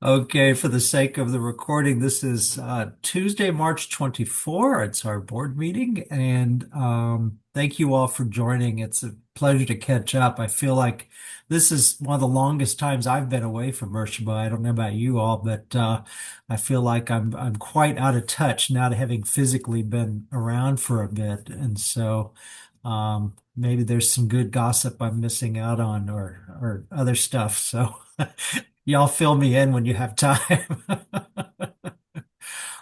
Okay, for the sake of the recording, this is Tuesday, March 24. It's our board meeting, and thank you all for joining. It's a pleasure to catch up. I feel like this is one of the longest times I've been away from Mershba. I don't know about you all, but I feel like I'm quite out of touch, not having physically been around for a bit, and so maybe there's some good gossip I'm missing out on, or other stuff. So. Y'all fill me in when you have time.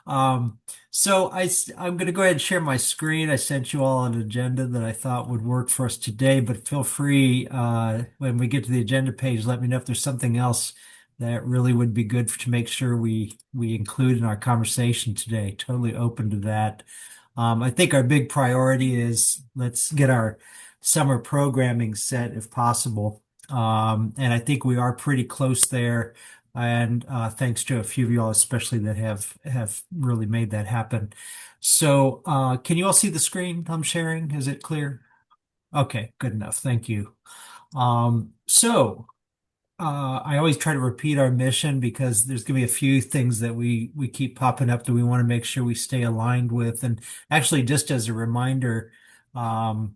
Um, I'm going to go ahead and share my screen. I sent you all an agenda that I thought would work for us today, but feel free, when we get to the agenda page, let me know if there's something else that really would be good to make sure we include in our conversation today. Totally open to that. I think our big priority is let's get our summer programming set if possible. And I think we are pretty close there. And thanks to a few of y'all, especially that have really made that happen. So, can you all see the screen I'm sharing? Is it clear? Okay, good enough. Thank you. I always try to repeat our mission because there's going to be a few things that we keep popping up that we want to make sure we stay aligned with. And actually, just as a reminder, I'm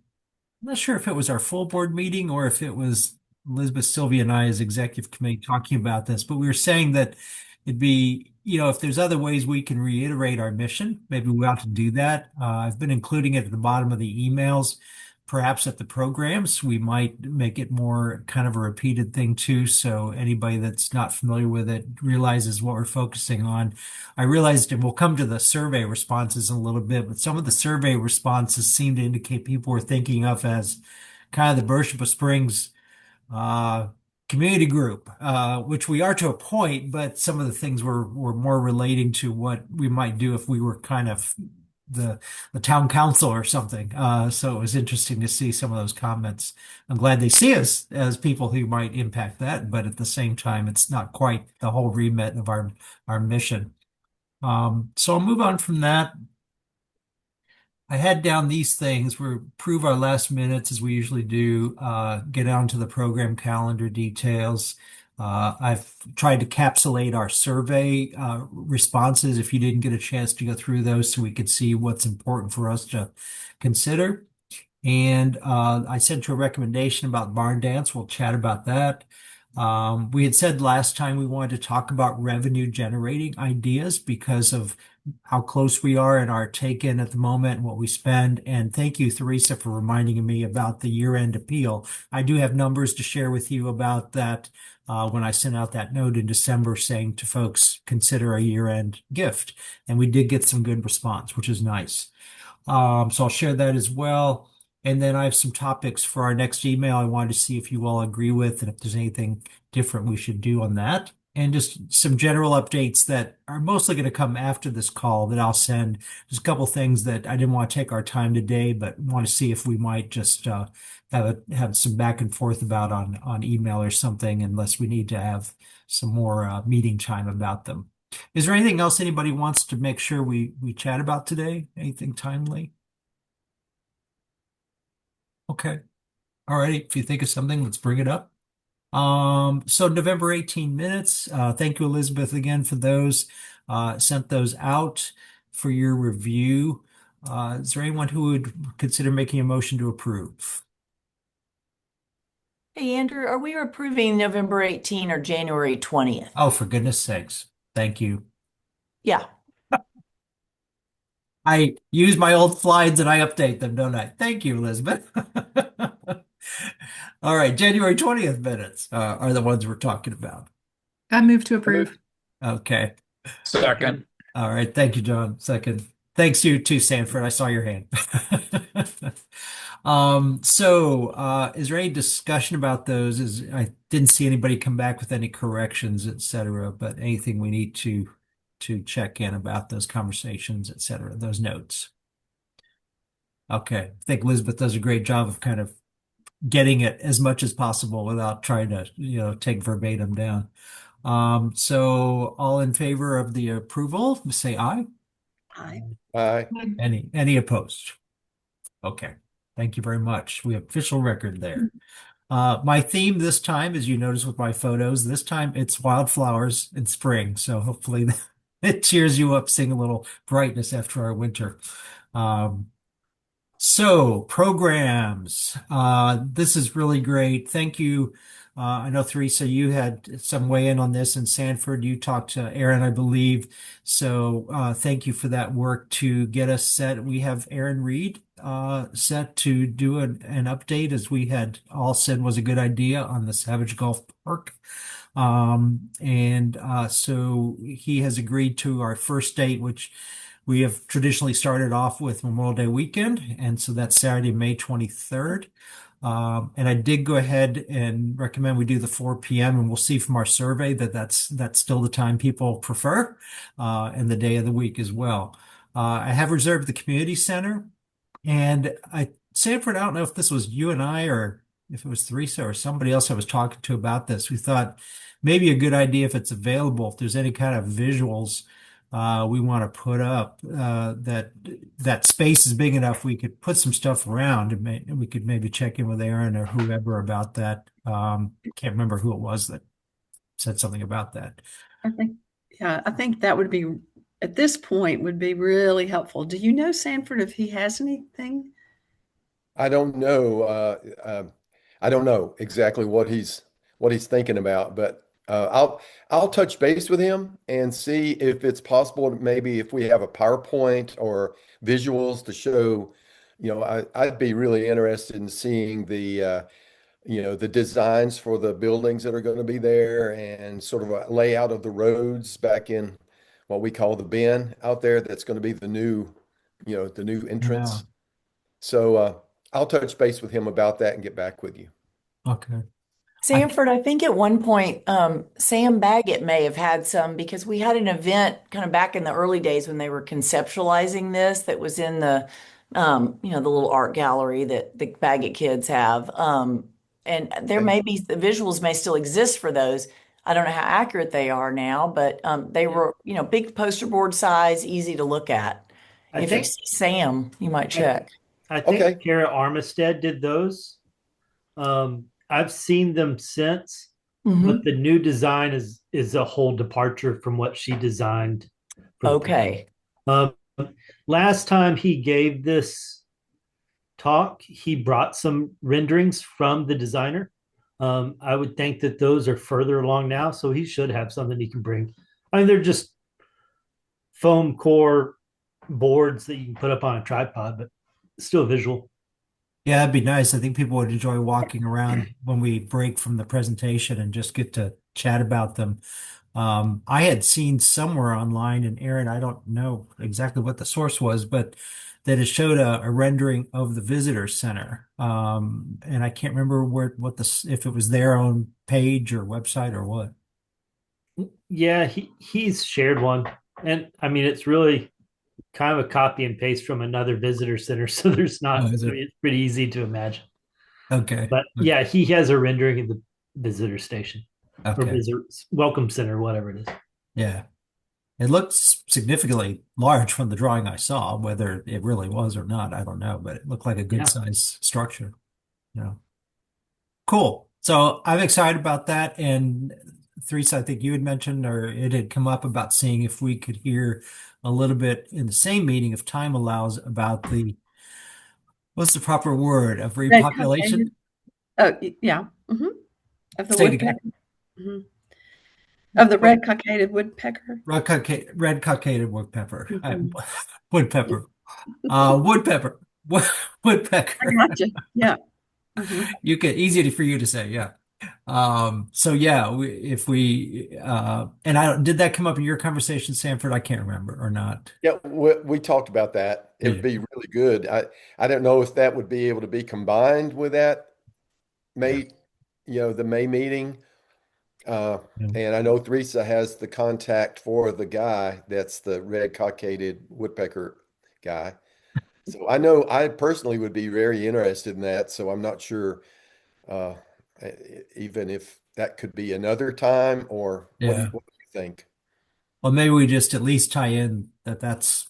not sure if it was our full board meeting or if it was Elizabeth, Sylvia, and I as executive committee talking about this, but we were saying that it'd be, if there's other ways we can reiterate our mission, maybe we ought to do that. I've been including it at the bottom of the emails, perhaps at the programs. We might make it more kind of a repeated thing too, so anybody that's not familiar with it realizes what we're focusing on. I realized, and we'll come to the survey responses in a little bit, but some of the survey responses seem to indicate people were thinking of as kind of the Beersheba Springs uh, community group, which we are to a point, but some of the things were more relating to what we might do if we were kind of the the town council or something. So it was interesting to see some of those comments. I'm glad they see us as people who might impact that, but at the same time, it's not quite the whole remit of our mission. So I'll move on from that. I had down these things. We approve our last minutes as we usually do, get down to the program calendar details. I've tried to capsulate our survey responses if you didn't get a chance to go through those so we could see what's important for us to consider. And I sent you a recommendation about barn dance. We'll chat about that. We had said last time we wanted to talk about revenue generating ideas because of how close we are in our take-in at the moment and what we spend. And thank you, Theresa, for reminding me about the year-end appeal. I do have numbers to share with you about that when I sent out that note in December saying to folks, consider a year-end gift. And we did get some good response, which is nice. So I'll share that as well. And then I have some topics for our next email I wanted to see if you all agree with and if there's anything different we should do on that. And just some general updates that are mostly going to come after this call that I'll send. Just a couple things that I didn't want to take our time today, but want to see if we might just have some back and forth about on email or something, unless we need to have some more meeting time about them. Is there anything else anybody wants to make sure we chat about today? Anything timely? Okay. All right. If you think of something, let's bring it up. So November 18 minutes. Thank you, Elizabeth, again for those. Sent those out for your review. Is there anyone who would consider making a motion to approve? Hey, Andrew, are we approving November 18 or January 20th? Oh, for goodness sakes. Thank you. Yeah. I use my old slides and I update them, don't I? Thank you, Elizabeth. All right, January 20th minutes are the ones we're talking about. I move to approve. Okay. Second. All right. Thank you, John. Second. Thanks you too, Sanford. I saw your hand. Is there any discussion about those? I didn't see anybody come back with any corrections, et cetera, but anything we need to check in about those conversations, et cetera, those notes. Okay. I think Elizabeth does a great job of kind of getting it as much as possible without trying to, take verbatim down. So all in favor of the approval, say aye. Aye. Aye. Any opposed? Okay. Thank you very much. We have official record there. My theme this time, as you notice with my photos, this time it's wildflowers in spring. So hopefully it cheers you up, seeing a little brightness after our winter. Um, so programs, this is really great. Thank you. I know Teresa, you had some weigh in on this in Sanford. You talked to Aaron, I believe. So thank you for that work to get us set. We have Aaron Reed set to do an update, as we had all said was a good idea, on the Savage Golf Park. So he has agreed to our first date, which we have traditionally started off with Memorial Day weekend, and so that's Saturday, May 23rd. And I did go ahead and recommend we do the 4 p.m. and we'll see from our survey that that's still the time people prefer, and the day of the week as well. I have reserved the community center, and Sanford, I don't know if this was you and I or if it was Teresa or somebody else I was talking to about this. We thought maybe a good idea, if it's available, if there's any kind of visuals we want to put up, that space is big enough we could put some stuff around, and we could maybe check in with Aaron or whoever about that. Can't remember who it was that said something about that. I think, yeah, I think that would be, at this point, would be really helpful. Do you know, Sanford, if he has anything? I don't know. I don't know exactly what he's thinking about, but I'll touch base with him and see if it's possible. Maybe if we have a PowerPoint or visuals to show, I'd be really interested in seeing the designs for the buildings that are going to be there and sort of a layout of the roads back in what we call the bend out there. That's going to be the new Yeah. entrance. So I'll touch base with him about that and get back with you. Okay. I Sanford, I think at one point, Sam Baggett may have had some because we had an event kind of back in the early days when they were conceptualizing this that was in the little art gallery that the Baggett kids have. And there Okay. may be, the visuals may still exist for those. I don't know how accurate they are now, but they were, big poster board size, easy to look at. I If you think see Sam, you might I, check. I think Okay. Kara Armistead did those. I've seen them since, but Hmm. the new design is a whole departure from what she designed for the park. Okay. Um, Last time he gave this talk, he brought some renderings from the designer. I would think that those are further along now, so he should have something he can bring. I mean, they're just foam core boards that you can put up on a tripod, but still visual. Yeah, it'd be nice. I think people would enjoy walking around when we break from the presentation and just get to chat about them. I had seen somewhere online, and Aaron, I don't know exactly what the source was, but that it showed a rendering of the visitor center. And I can't remember if it was their own page or website or what. Yeah, he's shared one, and I mean it's really kind of a copy and paste from another visitor center, so there's Oh, not. is I it? mean, it's pretty easy to imagine. Okay. But yeah, he has a rendering of the visitor station or Okay. visitor welcome center, whatever it is. Yeah. It looks significantly large from the drawing I saw. Whether it really was or not, I don't know, but it looked like a good Yeah, size structure. Yeah. Cool. So I'm excited about that. And Theresa, I think you had mentioned, or it had come up about seeing if we could hear a little bit in the same meeting, if time allows, about what's the proper word, of Red cockaded. repopulation? Oh, yeah. Of the Say it woodpecker. again. hmm Of the What? red cockaded woodpecker. Red cockaded woodpecker. hmm Woodpepper. Woodpepper. I Woodpecker. gotcha. Yeah. hmm Easy for you to say, yeah. So yeah, if we and I did that come up in your conversation, Sanford? I can't remember or not. Yeah, we talked about that. It Did would you? be really good. I don't know if that would be able to be combined with that Yeah. May, the May meeting. Uh, Yeah. and I know Teresa has the contact for the guy that's the red cockaded woodpecker guy. So I know I personally would be very interested in that. So I'm not sure uh, even if that could be another time or Yeah. what do you think Well, maybe we just at least tie in that that's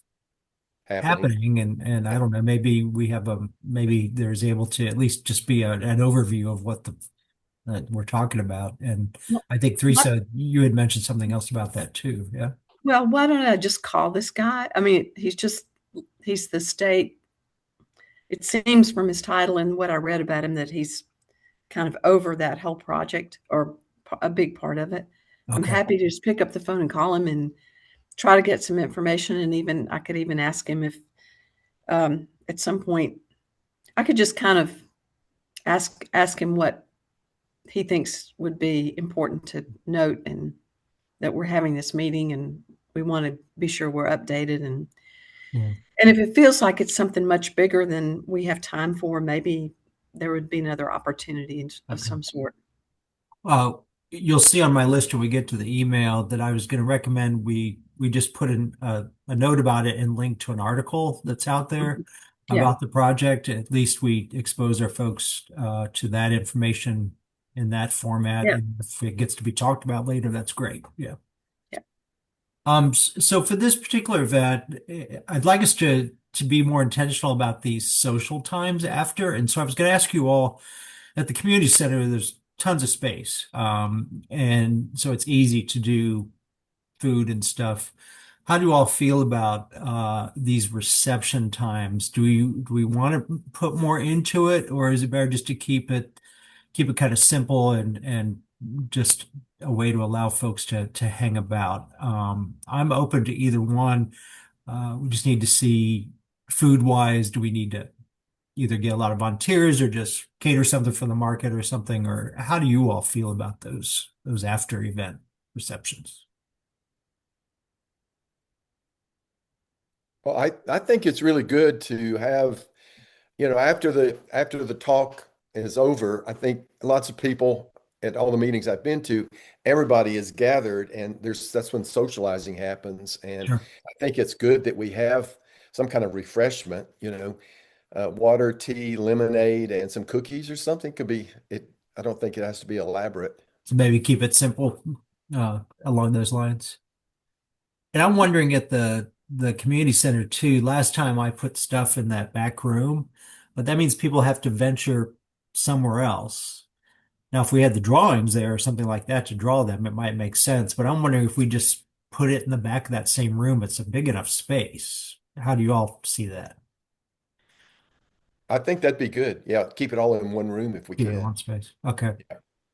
happening? happening, and I don't know, maybe we have maybe there's able to at least just be an overview of what the that we're talking about. And Well, I think what- Teresa, you had mentioned something else about that too. Yeah. well, why don't I just call this guy? I mean, he's the state. It seems from his title and what I read about him that he's kind of over that whole project or a big part of it. I'm Okay. happy to just pick up the phone and call him and try to get some information. And even I could even ask him if at some point I could just kind of ask him what he thinks would be important to note and that we're having this meeting and we want to be sure we're updated Yeah. and if it feels like it's something much bigger than we have time for, maybe there would be another opportunity of Okay. some sort. Uh, you'll see on my list when we get to the email that I was going to recommend we just put in a note about it and link to an article that's out there Mhm. Yeah, about the project. At least we expose our folks to that information in that format. yeah, And if it gets to be talked about later, that's great. Yeah. yeah. So for this particular event, I'd like us to be more intentional about these social times after. And so I was going to ask you all at the community center, there's tons of space. And so it's easy to do food and stuff. How do you all feel about these reception times? Do we want to put more into it, or is it better just to keep it kind of simple and just a way to allow folks to hang about? I'm open to either one. We just need to see food wise, do we need to either get a lot of volunteers or just cater something for the market or something? Or how do you all feel about those after event receptions? Well, I think it's really good to have, after the talk is over, I think lots of people at all the meetings I've been to, everybody is gathered and that's when socializing happens. And Sure. I think it's good that we have some kind of refreshment, water, tea, lemonade, and some cookies or something could be it. I don't think it has to be elaborate. So maybe keep it simple along those lines. And I'm wondering at the community center too. Last time I put stuff in that back room, but that means people have to venture somewhere else. Now, if we had the drawings there or something like that to draw them, it might make sense. But I'm wondering if we just put it in the back of that same room, it's a big enough space. How do you all see that? I think that'd be good. Yeah, keep it all in one room if we Keep it in can. one space. Okay.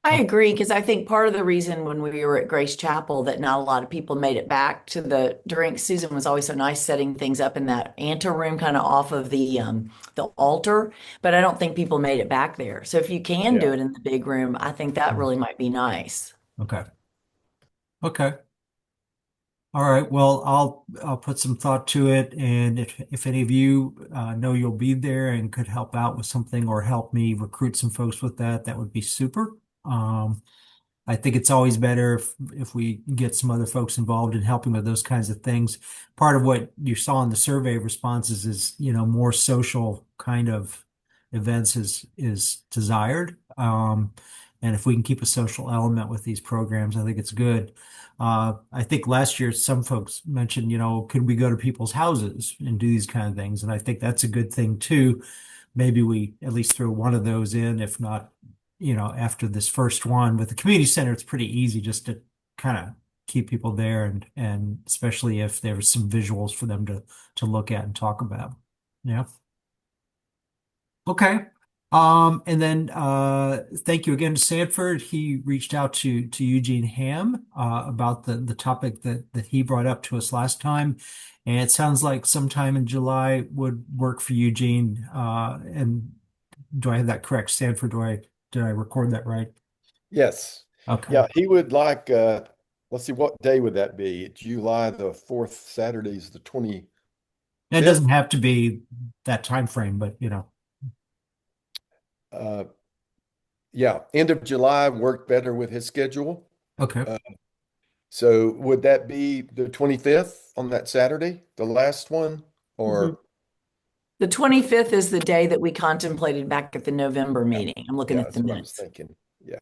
I Okay. agree because I think part of the reason when we were at Grace Chapel that not a lot of people made it back to the drink. Susan was always so nice setting things up in that anteroom, kind of off of the altar, but I don't think people made it back there. So if you can Yeah. do it in the big room, I think that Mm. really might be nice. Okay. Okay. All right. Well, I'll put some thought to it, and if any of you know you'll be there and could help out with something or help me recruit some folks with that, that would be super. I think it's always better if we get some other folks involved in helping with those kinds of things. Part of what you saw in the survey responses is, more social kind of events is desired. And if we can keep a social element with these programs, I think it's good. I think last year some folks mentioned, could we go to people's houses and do these kind of things? And I think that's a good thing too. Maybe we at least throw one of those in, if not after this first one. With the community center, it's pretty easy just to kind of keep people there and especially if there's some visuals for them to look at and talk about. Yeah. Okay. And then thank you again to Sanford. He reached out to Eugene Ham about the topic that he brought up to us last time. And it sounds like sometime in July would work for Eugene. And do I have that correct, Sanford? Did I record that right? Yes. Okay. Yeah, he would like let's see, what day would that be? July the 4th, Saturday's the 25th. It doesn't have to be that time frame, but Uh yeah, end of July worked better with his schedule. okay. Uh, so would that be the 25th on that Saturday, the last one? Mhm. Or The 25th is the day that we contemplated back at the November yeah, meeting. I'm looking yeah, at the that's what I was minutes. thinking. Yeah.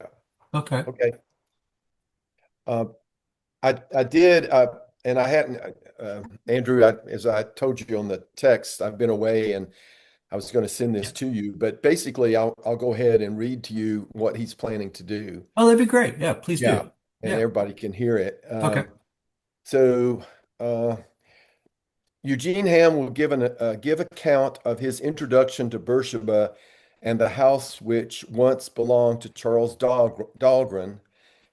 Okay. Okay. Uh, I did, and I hadn't, Andrew, as I told you on the text, I've been away and I was going to send Yeah. this to you, but basically I'll go ahead and read to you what he's planning to do. Oh, that'd be great. Yeah, please Yeah, do. and Yeah. everybody can hear it. Okay. So Eugene Ham will give account of his introduction to Beersheba and the house which once belonged to Charles Dahlgren,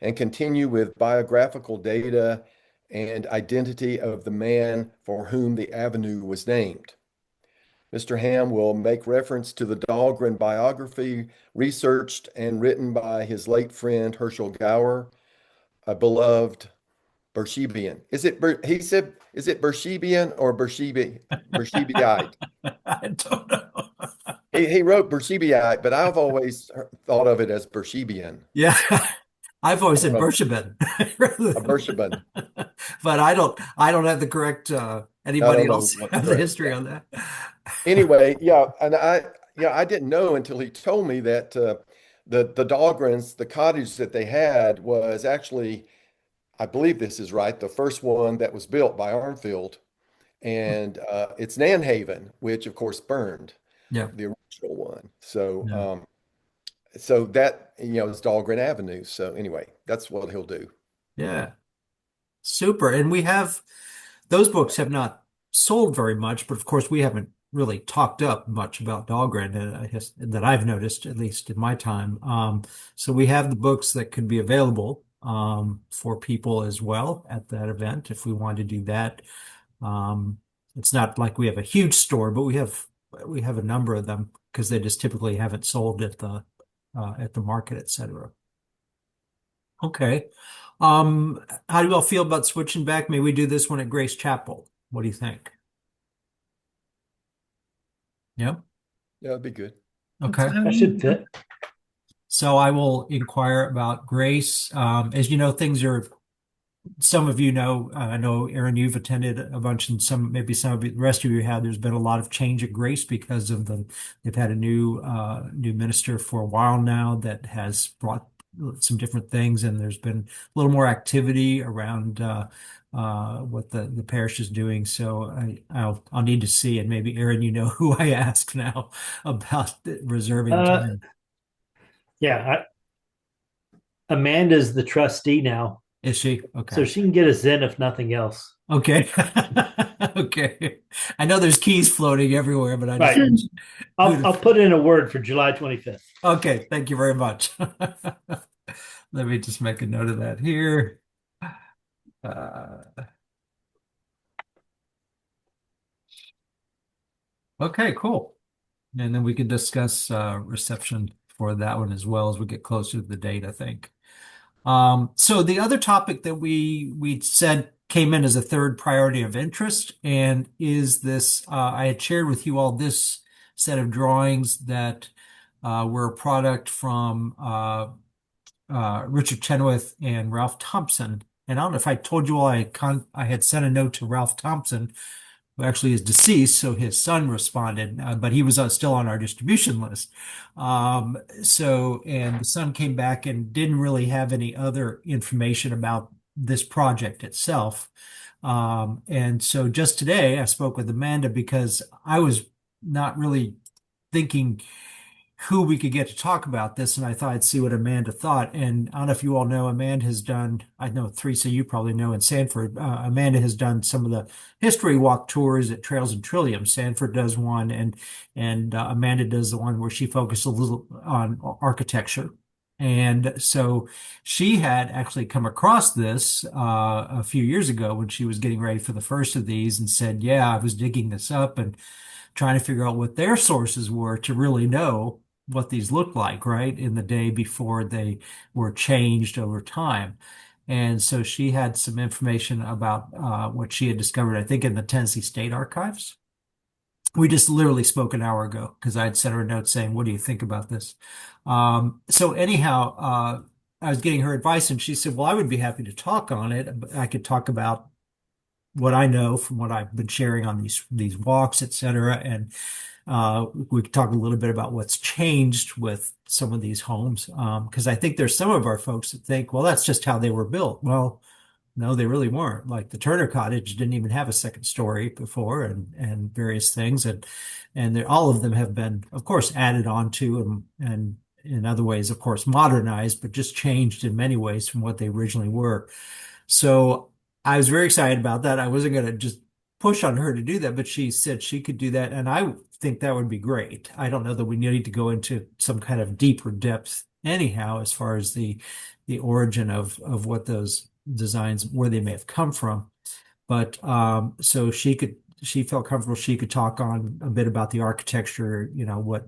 and continue with biographical data and identity of the man for whom the avenue was named. Mr. Ham will make reference to the Dahlgren biography researched and written by his late friend Herschel Gower, a beloved Bershebian. He said, is it Bershebian or Bershebiite? I don't know. He wrote Bershebiite, but I've always thought of it as Bershebian. Yeah. I've always I don't said know, Bershaben. a Bersheban. But I don't have the correct I anybody don't know else what's have the correct. history Yeah. on that? Anyway, I didn't know until he told me that the Dahlgrens, the cottage that they had was actually, I believe this is right, the first one that was built by Armfield, and it's Nanhaven, which of course burned, Yeah. the original one. So, Yeah. so that is Dahlgren Avenue. So anyway, that's what he'll do. Yeah. Super. And we have those books have not sold very much, but of course we haven't really talked up much about Dahlgren, I guess, that I've noticed, at least in my time. So we have the books that could be available for people as well at that event if we want to do that. Um, it's not like we have a huge store, but we have a number of them because they just typically haven't sold at the market, etc. Okay. How do you all feel about switching back? Maybe we do this one at Grace Chapel. What do you think? Yeah. Yeah, that'd be good. Okay. That should fit. So I will inquire about Grace. As you know, things are, some of you know, I know Aaron, you've attended a bunch, and maybe some of the rest of you have. There's been a lot of change at Grace because they've had a new minister for a while now that has brought some different things, and there's been a little more activity around what the parish is doing. So I'll need to see, and maybe Aaron, you know who I ask now about reserving Uh, time. yeah, Amanda's the trustee now, Is she? so Okay. she can get us in if nothing else. Okay. Okay. I know there's keys floating everywhere, but I just Right. who'd I'll put in a word for July 25th. okay, thank you very much. Let me just make a note of that here. Uh, okay, cool. And then we can discuss reception for that one as well as we get closer to the date, I think. So the other topic that we said came in as a third priority of interest and is this, I had shared with you all this set of drawings that were a product from Richard Chenoweth and Ralph Thompson. And I don't know if I told you all I had sent a note to Ralph Thompson, who actually is deceased, so his son responded, but he was still on our distribution list. And the son came back and didn't really have any other information about this project itself. And so just today, I spoke with Amanda because I was not really thinking who we could get to talk about this, and I thought I'd see what Amanda thought. And I don't know if you all know, Amanda has done, I know Teresa, you probably know in Sanford, Amanda has done some of the history walk tours at Trails and Trillium. Sanford does one, and Amanda does the one where she focuses a little on architecture. And so she had actually come across this a few years ago when she was getting ready for the first of these and said, yeah, I was digging this up and trying to figure out what their sources were to really know what these looked like, right, in the day before they were changed over time. And so she had some information about what she had discovered, I think, in the Tennessee State Archives. We just literally spoke an hour ago because I had sent her a note saying, what do you think about this? So anyhow, I was getting her advice and she said, well, I would be happy to talk on it. I could talk about what I know from what I've been sharing on these walks, et cetera. And we could talk a little bit about what's changed with some of these homes. Because I think there's some of our folks that think, well, that's just how they were built. Well, no, they really weren't. Like the Turner Cottage didn't even have a second story before, and various things, and all of them have been, of course, added on to and in other ways, of course, modernized, but just changed in many ways from what they originally were. So I was very excited about that. I wasn't going to just push on her to do that, but she said she could do that, and I think that would be great. I don't know that we need to go into some kind of deeper depth anyhow, as far as the origin of what those designs, where they may have come from. But so she felt comfortable she could talk on a bit about the architecture, what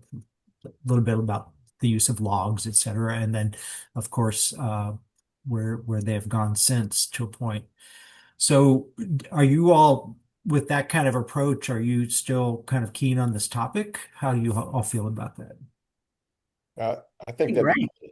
a little bit about the use of logs, et cetera, and then of course where they have gone since to a point. So are you all with that kind of approach? Are you still kind of keen on this topic? How do you all feel about that? Uh, I think that'd be Great. great.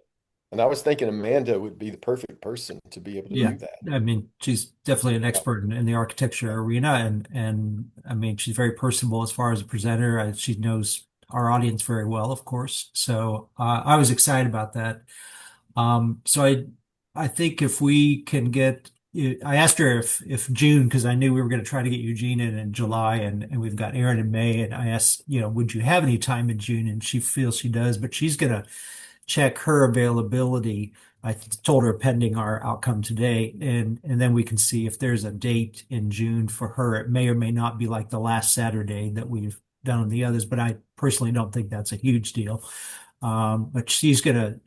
And I was thinking Amanda would be the perfect person to be able to Yeah, do that. I mean, she's definitely an expert in the architecture arena, and I mean, she's very personable as far as a presenter. She knows our audience very well, of course. So I was excited about that. So I think if we can get, I asked her if June, because I knew we were going to try to get Eugene in July, and we've got Aaron in May, and I asked, would you have any time in June? And she feels she does, but she's going to check her availability. I told her pending our outcome today, and then we can see if there's a date in June for her. It may or may not be like the last Saturday that we've done on the others, but I personally don't think that's a huge deal. But she's gonna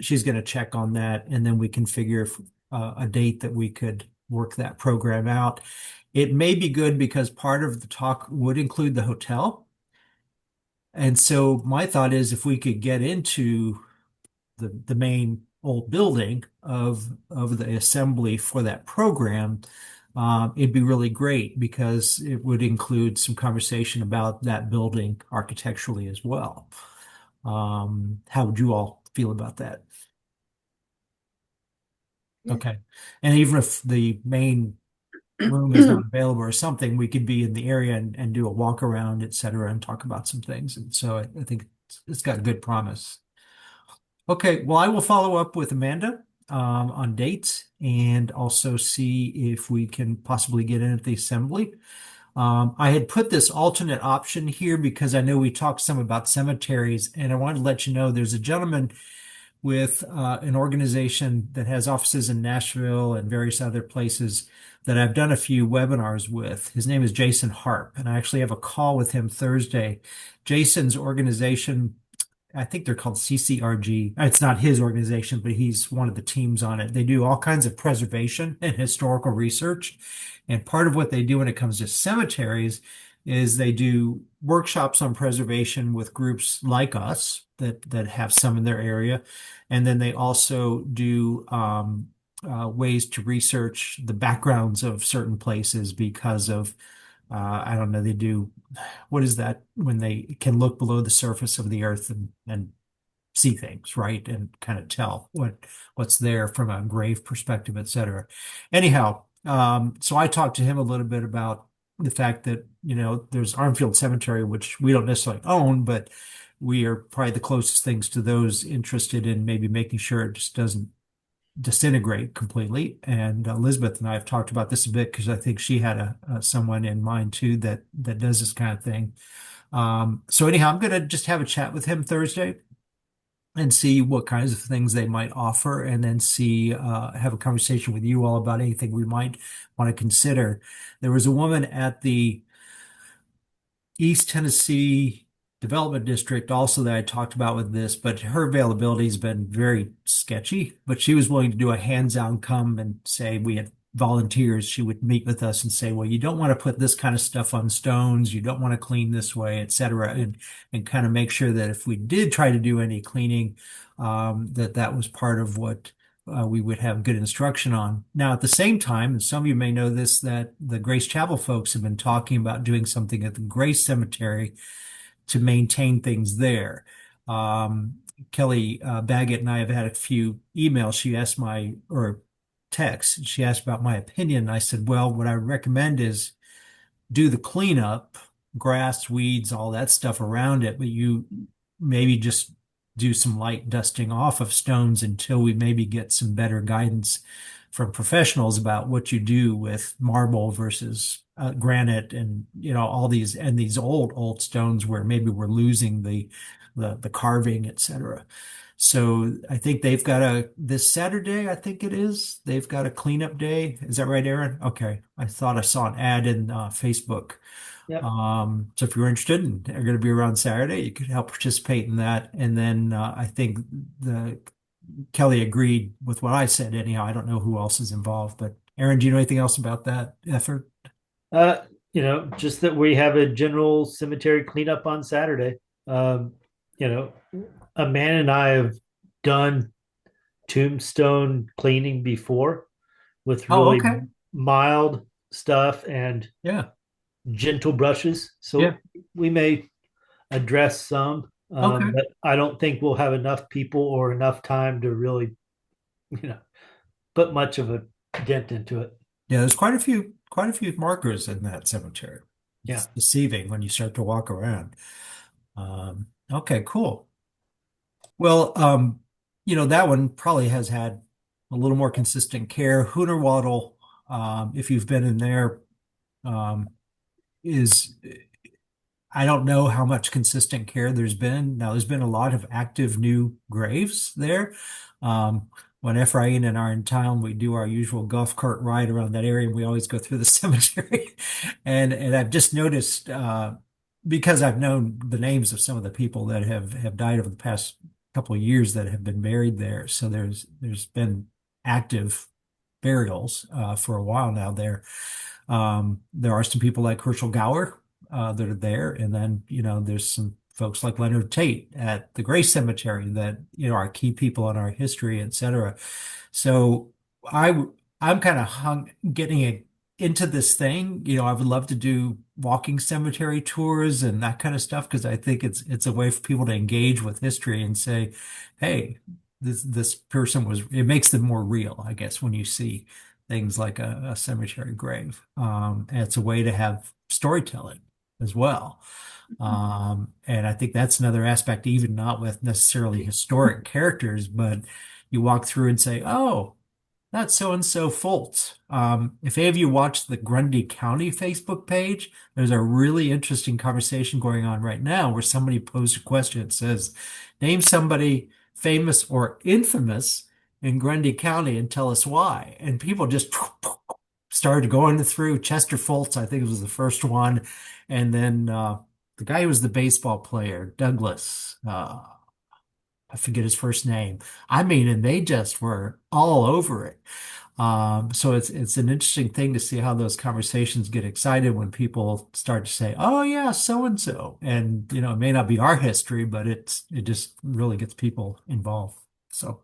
check on that, and then we can figure a date that we could work that program out. It may be good because part of the talk would include the hotel. And so my thought is if we could get into the main old building of the assembly for that program, it'd be really great because it would include some conversation about that building architecturally as well. How would you all feel about that? Yeah. Okay. And even if the main room is not available or something, we could be in the area and do a walk around, et cetera, and talk about some things. And so I think it's got good promise. Okay, well, I will follow up with Amanda on dates and also see if we can possibly get in at the assembly. I had put this alternate option here because I know we talked some about cemeteries, and I wanted to let you know there's a gentleman with an organization that has offices in Nashville and various other places that I've done a few webinars with. His name is Jason Harp, and I actually have a call with him Thursday. Jason's organization, I think they're called CCRG. It's not his organization, but he's one of the teams on it. They do all kinds of preservation and historical research. And part of what they do when it comes to cemeteries is they do workshops on preservation with groups like us that have some in their area. And then they also do ways to research the backgrounds of certain places because of, I don't know, they do, what is that when they can look below the surface of the earth and see things, right? And kind of tell what's there from a grave perspective, et cetera. Anyhow, so I talked to him a little bit about the fact that, there's Armfield Cemetery, which we don't necessarily own, but we are probably the closest things to those interested in maybe making sure it just doesn't disintegrate completely. And Elizabeth and I have talked about this a bit because I think she had someone in mind too that does this kind of thing. So anyhow, I'm going to just have a chat with him Thursday and see what kinds of things they might offer, and then have a conversation with you all about anything we might want to consider. There was a woman at the East Tennessee Development District also that I talked about with this, but her availability has been very sketchy. But she was willing to do a hands-on come and say we had volunteers. She would meet with us and say, well, you don't want to put this kind of stuff on stones. You don't want to clean this way, et cetera. And kind of make sure that if we did try to do any cleaning, that was part of what we would have good instruction on. Now, at the same time, and some of you may know this, that the Grace Chapel folks have been talking about doing something at the Grace Cemetery to maintain things there. Kelly Baggett and I have had a few emails. She asked or texts. She asked about my opinion. And I said, well, what I recommend is do the cleanup, grass, weeds, all that stuff around it, but you maybe just do some light dusting off of stones until we maybe get some better guidance from professionals about what you do with marble versus granite and all these old stones where maybe we're losing the carving, etc. So I think they've got this Saturday, I think it is, they've got a cleanup day. Is that right, Aaron? Okay. I thought I saw an ad in Facebook. Yep. So if you're interested and are going to be around Saturday, you could help participate in that. And then I think the Kelly agreed with what I said anyhow. I don't know who else is involved, but Aaron, do you know anything else about that effort? Uh, just that we have a general cemetery cleanup on Saturday. Um, you know, a man and I have done tombstone cleaning before with Oh, really okay. mild stuff and Yeah. gentle brushes. Yeah. So we may address some, Okay. but I don't think we'll have enough people or enough time to really, you know, put much of a dent into it. Yeah, there's quite a few markers in that cemetery. Yeah. It's deceiving when you start to walk around. Okay, cool. Well, that one probably has had a little more consistent care. Hoonerwaddle, if you've been in there, um, is I don't know how much consistent care there's been. Now, there's been a lot of active new graves there. When Ephraim and I are in town, we do our usual golf cart ride around that area, and we always go through the cemetery. And I've just noticed, because I've known the names of some of the people that have died over the past couple of years that have been buried there. So there's been active burials for a while now there. There are some people like Herschel Gower that are there. And then, there's some folks like Leonard Tate at the Gray Cemetery that, are key people in our history, et cetera. So I, I'm kind of getting into this thing. I would love to do walking cemetery tours and that kind of stuff because I think it's a way for people to engage with history and say, hey, this person it makes them more real, I guess, when you see things like a cemetery grave. And it's a way to have storytelling as well. And I think that's another aspect, even not with necessarily historic characters, but you walk through and say, oh, that's so and so Foltz. If any of you watch the Grundy County Facebook page, there's a really interesting conversation going on right now where somebody posed a question. It says, name somebody famous or infamous in Grundy County and tell us why. And people just started going through Chester Foltz, I think it was the first one. And then the guy who was the baseball player, Douglas. I forget his first name. I mean, and they just were all over it. So it's an interesting thing to see how those conversations get excited when people start to say, "Oh yeah, so and so," and it may not be our history, but it just really gets people involved. So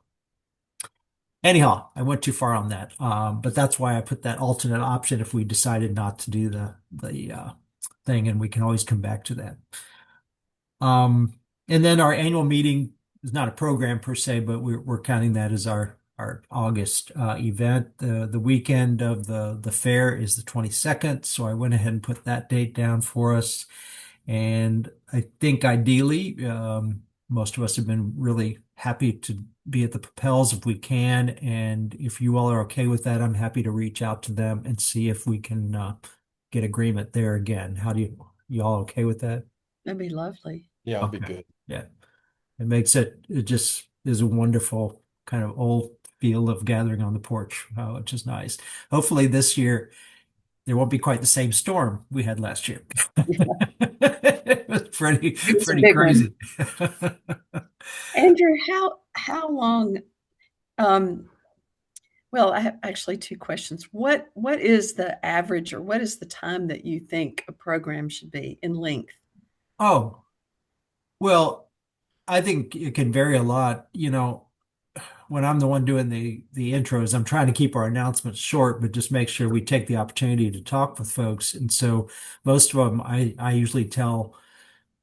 anyhow, I went too far on that, but that's why I put that alternate option if we decided not to do the thing, and we can always come back to that. And then our annual meeting is not a program per se, but we're counting that as our August event. The weekend of the fair is the 22nd, so I went ahead and put that date down for us. And I think ideally, most of us have been really happy to be at the Propels if we can. And if you all are okay with that, I'm happy to reach out to them and see if we can get agreement there again. How do you all okay with that? That'd be lovely. Yeah, it'd be Okay. good. Yeah. It just is a wonderful kind of old feel of gathering on the porch, which is nice. Hopefully this year there won't be quite the same storm we had last year. It was It's a pretty big one. crazy. Andrew, how long? Um, well, I have actually two questions. What is the average, or what is the time that you think a program should be in length? Oh, well, I think it can vary a lot. When I'm the one doing the intros, I'm trying to keep our announcements short, but just make sure we take the opportunity to talk with folks. And so most of them, I usually tell,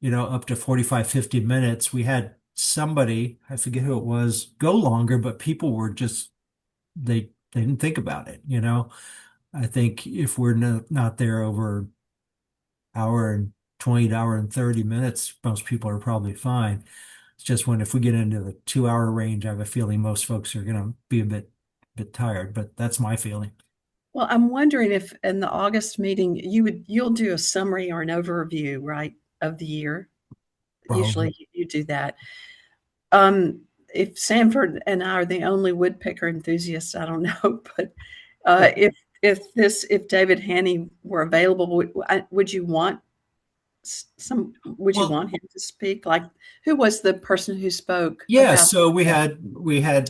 up to 45, 50 minutes. We had somebody, I forget who it was, go longer, but people were just, they didn't think about it. I think if we're not there over hour and 20, hour and 30 minutes, most people are probably fine. It's just if we get into the 2 hour range, I have a feeling most folks are going to be a bit bit tired, but that's my feeling. Well, I'm wondering if in the August meeting you'll do a summary or an overview, right, of the year. Probably. Usually you do that. Um, if Sanford and I are the only woodpecker enthusiasts, I don't know, but if David Haney were available, would you want would you Well, want him to speak? Like, who was the person who spoke yeah, about so we that? had we had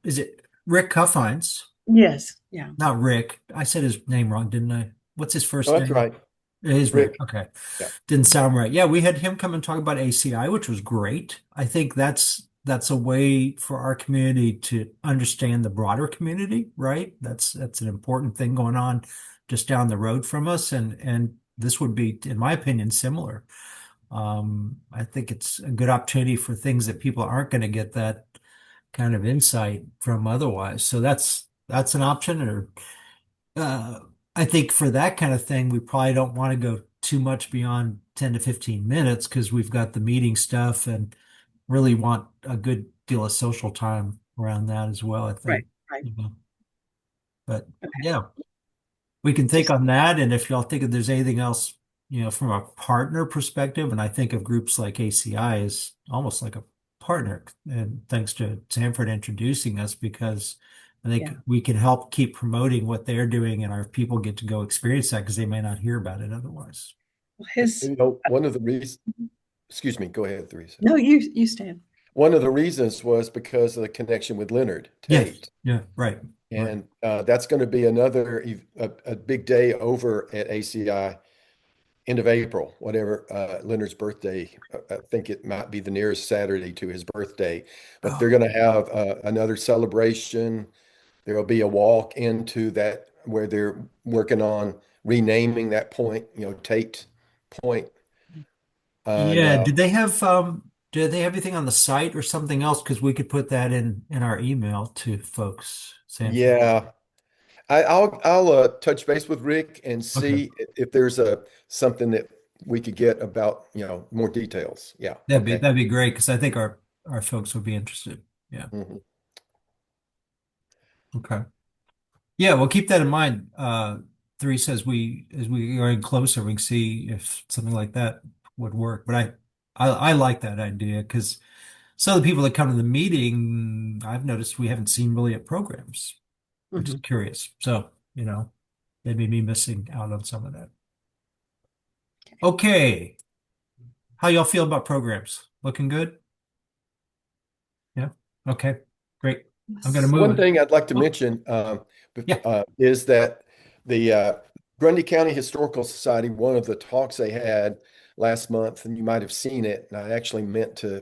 is it Rick Cuffines? Yes, yeah, Not Rick. I said his name wrong, didn't I? What's his Oh, first that's name? right. It is Rick. Rick. Okay. Yeah. Didn't sound right. Yeah, we had him come and talk about ACI, which was great. I think that's a way for our community to understand the broader community, right? That's an important thing going on just down the road from us, and this would be, in my opinion, similar. I think it's a good opportunity for things that people aren't going to get that kind of insight from otherwise. So that's an option. Or uh, I think for that kind of thing, we probably don't want to go too much beyond 10 to 15 minutes because we've got the meeting stuff and really want a good deal of social time around that as well, I right, think. right. You know. But Okay. yeah, we can think Just on that. And if y'all think if there's anything else, from a partner perspective, and I think of groups like ACI as almost like a partner. And thanks to Sanford introducing us, because I think yeah. we can help keep promoting what they're doing, and our people get to go experience that because they may not hear about it otherwise. His One of the reasons, excuse me, go ahead, Teresa. no, you stand. One of the reasons was because of the connection with Leonard Yes. Tate. Yeah. Right. Right. And that's going to be another a big day over at ACI, end of April, whatever Leonard's birthday. I think it might be the nearest Saturday to his birthday, but they're Oh, going to have another celebration. There will be a walk into that where they're working on renaming that point, Tate Point. And yeah. Did they have anything on the site or something else? Because we could put that in our email to folks, Sanford. yeah, I'll touch base with Rick and Okay. see if there's something that we could get about, more details. Yeah. That'd be Okay. that'd be great because I think our folks would be interested. Yeah. Mhm. Okay. Yeah, well, keep that in mind. Three says as we are in closer, we can see if something like that would work. But I like that idea because some of the people that come to the meeting, I've noticed we haven't seen really at programs. I'm Mhm. just curious. So, they may be missing out on some of that. Okay. How y'all feel about programs? Looking good? Yeah. Okay. Great. I'm gonna Yes. move One it. thing I'd like to Oh, mention yeah. is that the Grundy County Historical Society, one of the talks they had last month, and you might have seen it, and I actually meant to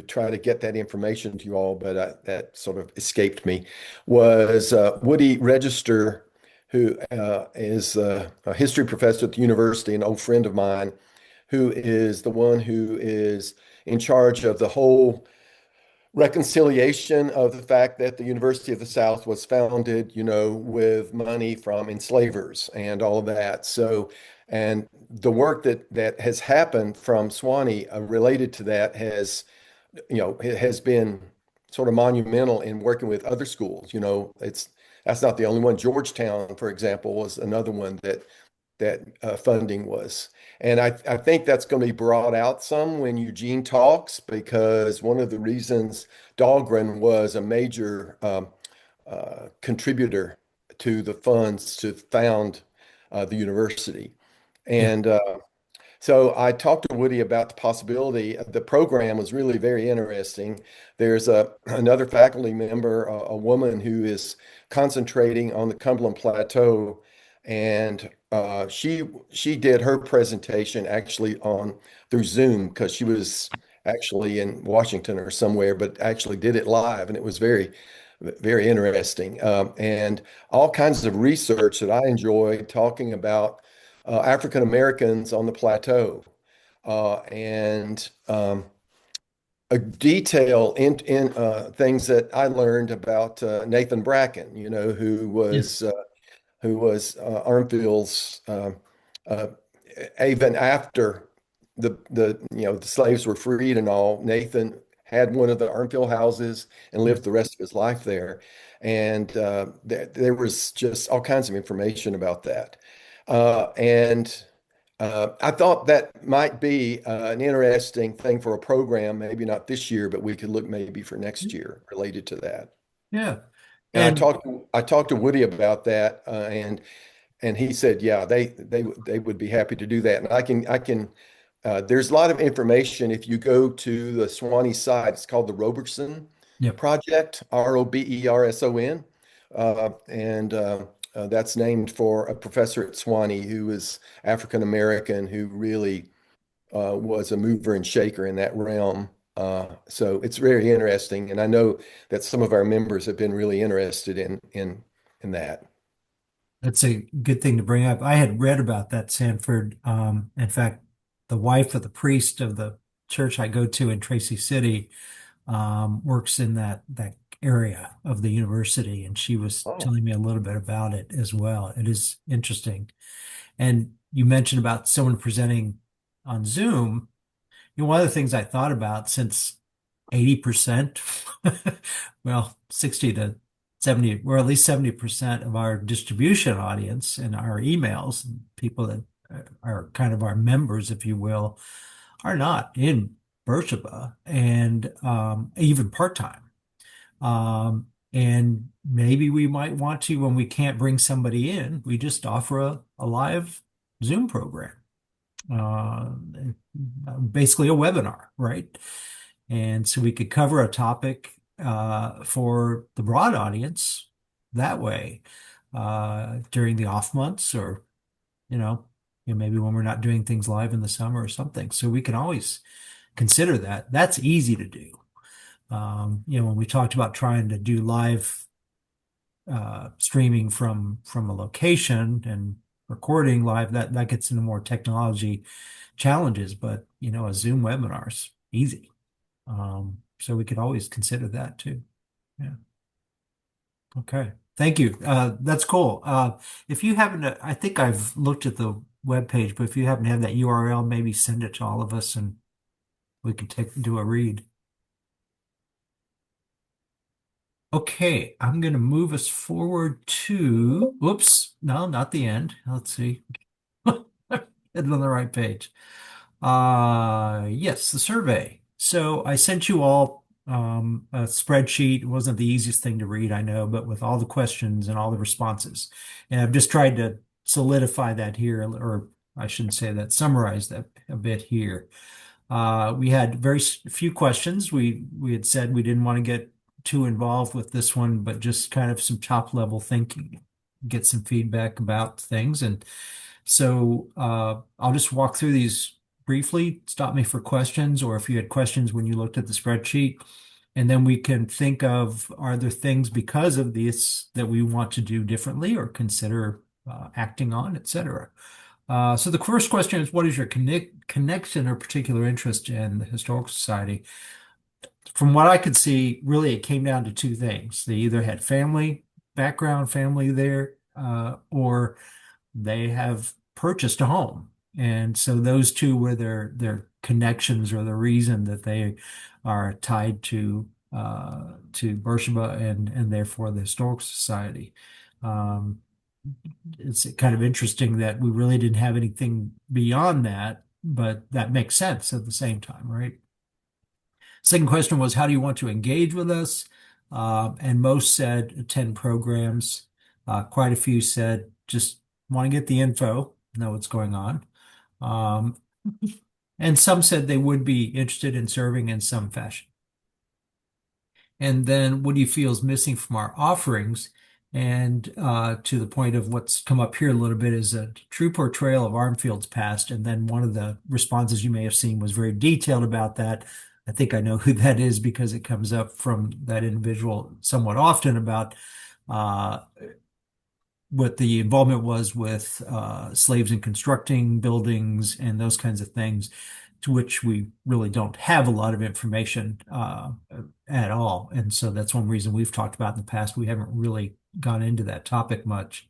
try to get that information to you all, but that sort of escaped me, was Woody Register, who is a history professor at the university, an old friend of mine, who is the one who is in charge of the whole reconciliation of the fact that the University of the South was founded, with money from enslavers and all of that. So, and the work that has happened from Swanee related to that it has been sort of monumental in working with other schools. That's not the only one. Georgetown, for example, was another one that funding was. And I think that's going to be brought out some when Eugene talks, because one of the reasons Dahlgren was a major contributor to the funds to found the university. Yeah. And so I talked to Woody about the possibility. The program was really very interesting. There's another faculty member, a woman who is concentrating on the Cumberland Plateau, and she did her presentation actually on through Zoom because she was actually in Washington or somewhere, but actually did it live, and it was very, very interesting. And all kinds of research that I enjoyed talking about African Americans on the plateau, and a detail in things that I learned about Nathan Bracken, Yes. who was Armfield's uh, even after the slaves were freed and all. Nathan had one of the Armfield houses and lived the rest of his life there. and there was just all kinds of information about that. And I thought that might be an interesting thing for a program, maybe not this year, but we could look maybe for next year related to that. Yeah. And And I talked to Woody about that, and he said, yeah, they would be happy to do that. And I can there's a lot of information if you go to the Swanee site. It's called the Robertson yep. Project, Roberson, and that's named for a professor at Swanee who is African American who really was a mover and shaker in that realm. So it's very interesting, and I know that some of our members have been really interested in that. That's a good thing to bring up. I had read about that, Sanford. In fact, the wife of the priest of the church I go to in Tracy City works in that area of the university, and she was Oh, telling me a little bit about it as well. It is interesting. And you mentioned about someone presenting on Zoom. One of the things I thought about since 80%, well, 60 to 70, or at least 70% of our distribution audience and our emails, people that are kind of our members, if you will, are not in Beersheba and even part-time. And maybe we might want to, when we can't bring somebody in, we just offer a live Zoom program, uh, basically a webinar, right? And so we could cover a topic for the broad audience that way during the off months or, you know, maybe when we're not doing things live in the summer or something. So we can always consider that. That's easy to do. When we talked about trying to do live streaming from a location and recording live, that gets into more technology challenges, but a Zoom webinar's easy. So we could always consider that too. Yeah. Okay. Thank you. That's cool. If you happen to, I think I've looked at the web page, but if you happen to have that URL, maybe send it to all of us and we can do a read. Okay, I'm going to move us forward to, whoops, no, not the end. Let's see. It's on the right page. Yes, the survey. So I sent you all a spreadsheet. It wasn't the easiest thing to read, I know, but with all the questions and all the responses. And I've just tried to solidify that here, or I shouldn't say that, summarize that a bit here. We had very few questions. We had said we didn't want to get too involved with this one, but just kind of some top level thinking, get some feedback about things. And so I'll just walk through these briefly. Stop me for questions, or if you had questions when you looked at the spreadsheet. And then we can think of, are there things because of this that we want to do differently or consider acting on, et cetera. So the first question is, what is your connection or particular interest in the Historical Society? From what I could see, really it came down to two things. They either had family background, family there, or they have purchased a home. And so those two were their connections or the reason that they are tied to Beersheba and therefore the Historical Society. Um, it's kind of interesting that we really didn't have anything beyond that, but that makes sense at the same time, right? Second question was, how do you want to engage with us? And most said attend programs. Quite a few said just want to get the info, know what's going on. Um, and some said they would be interested in serving in some fashion. And then what do you feel is missing from our offerings? And to the point of what's come up here a little bit is a true portrayal of Armfield's past. And then one of the responses you may have seen was very detailed about that. I think I know who that is because it comes up from that individual somewhat often about uh, what the involvement was with slaves in constructing buildings and those kinds of things, to which we really don't have a lot of information at all. And so that's one reason we've talked about in the past. We haven't really gone into that topic much.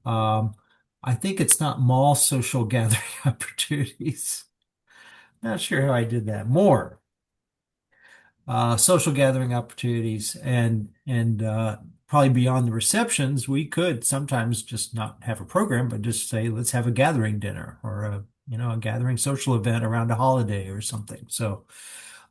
Um, I think it's not mall social gathering opportunities. Not sure how I did that. More social gathering opportunities and probably beyond the receptions, we could sometimes just not have a program, but just say, let's have a gathering dinner or a gathering social event around a holiday or something. So,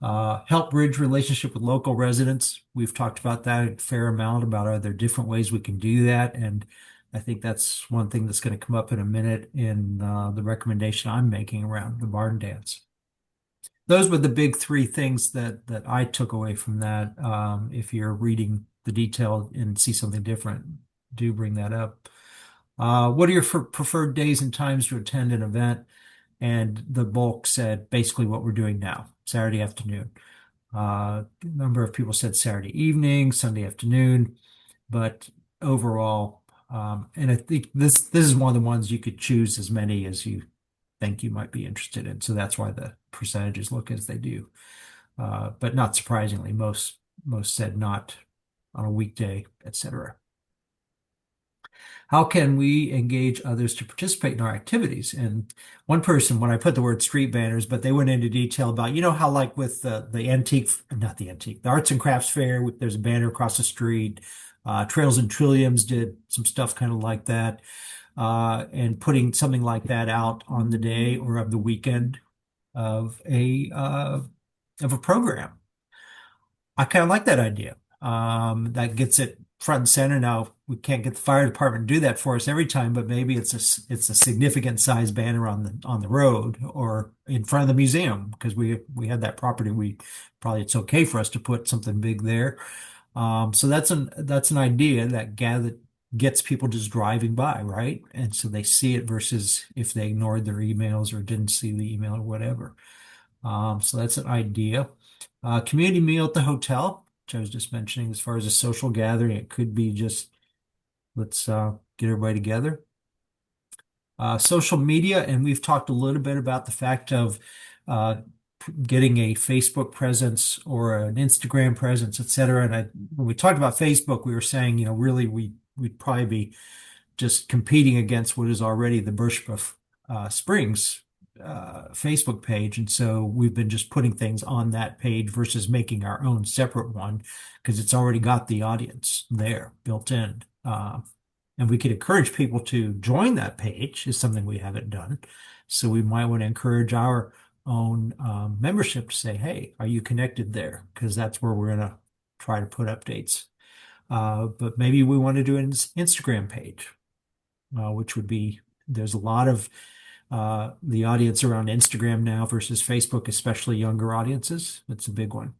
help bridge relationship with local residents. We've talked about that a fair amount about are there different ways we can do that. And I think that's one thing that's going to come up in a minute in the recommendation I'm making around the barn dance. Those were the big three things that I took away from that. If you're reading the detail and see something different, do bring that up. What are your preferred days and times to attend an event? And the bulk said basically what we're doing now, Saturday afternoon. A number of people said Saturday evening, Sunday afternoon, but overall, and I think this is one of the ones you could choose as many as you think you might be interested in. So that's why the percentages look as they do. But not surprisingly, most said not on a weekday, etc. How can we engage others to participate in our activities? And one person, when I put the word street banners, but they went into detail about, how like with the antique, not the antique, the arts and crafts fair, there's a banner across the street. Trails and Trilliums did some stuff kind of like that. And putting something like that out on the day or of the weekend of a program. I kind of like that idea. That gets it front and center. Now we can't get the fire department to do that for us every time, but maybe it's a significant size banner on the road or in front of the museum because we had that property. It's okay for us to put something big there. So that's an idea that gets people just driving by, right? And so they see it versus if they ignored their emails or didn't see the email or whatever. So that's an idea. Community meal at the hotel, which I was just mentioning, as far as a social gathering, it could be just let's get everybody together. Social media, and we've talked a little bit about the fact of uh, getting a Facebook presence or an Instagram presence, et cetera. And when we talked about Facebook, we were saying, really we'd probably be just competing against what is already the Birchcliff Springs Facebook page. And so we've been just putting things on that page versus making our own separate one because it's already got the audience there built in. And we could encourage people to join that page is something we haven't done. So we might want to encourage our own membership to say, hey, are you connected there? Because that's where we're going to try to put updates. But maybe we want to do an Instagram page, which would be, there's a lot of the audience around Instagram now versus Facebook, especially younger audiences. It's a big one.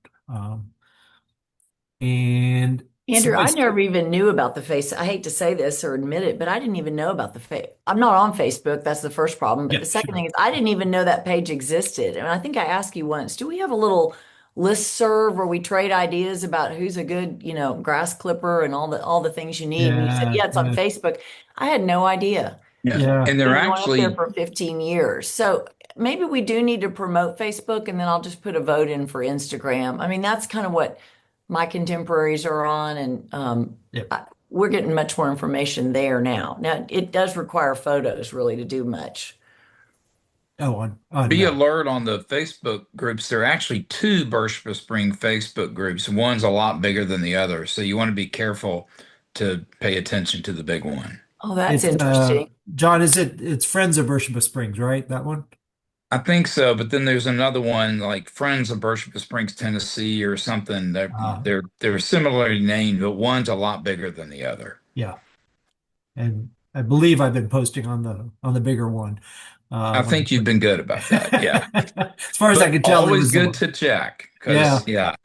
And Andrew, I never even knew about the face. I hate to say this or admit it, but I didn't even know about the face. I'm not on Facebook. That's the first problem. But yeah, the second sure. thing is I didn't even know that page existed. And I think I asked you once, do we have a little list serve where we trade ideas about who's a good, grass clipper and all the things you need? And you said, Yeah, yeah, it's on yeah, Facebook. I had no idea. Yeah. yeah. And they're Been going up there actually, for 15 years. So maybe we do need to promote Facebook and then I'll just put a vote in for Instagram. I mean, that's kind of what my contemporaries are on, and Yep. we're getting much more information there now. Now, it does require photos really to do much. Oh, on be alert on the Facebook groups. There are actually two Birchville Spring Facebook groups. One's a lot bigger than the other. So you want to be careful to pay attention to the big one. Oh, that's it's interesting. John, it's Friends of Birchcliff Springs, right? That one? I think so, but then there's another one like Friends of Birchville Springs, Tennessee, or something. They're Uh, they're they're similarly named, but one's a lot bigger than the other. yeah. And I believe I've been posting on the bigger one. I When think you've been good about that. Yeah. as far as I But can tell, there always was the good one. to check Yeah. because yeah,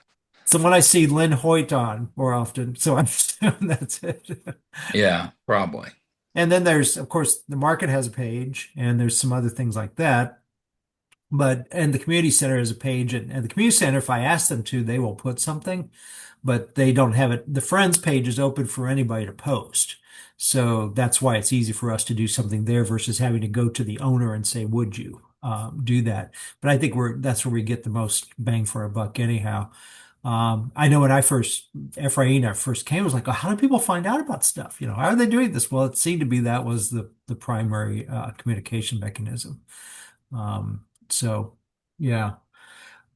So when I see Lynn Hoyt on more often, so I assume that's it. yeah, probably. And then there's, of course, the market has a page, and there's some other things like that. And the community center has a page, and the community center, if I ask them to, they will put something, but they don't have it. The friends page is open for anybody to post. So that's why it's easy for us to do something there versus having to go to the owner and say, would you do that? But I think that's where we get the most bang for our buck anyhow. I know when Ephraim first came, I was like, oh, how do people find out about stuff? How are they doing this? Well, it seemed to be that was the primary communication mechanism. So, yeah.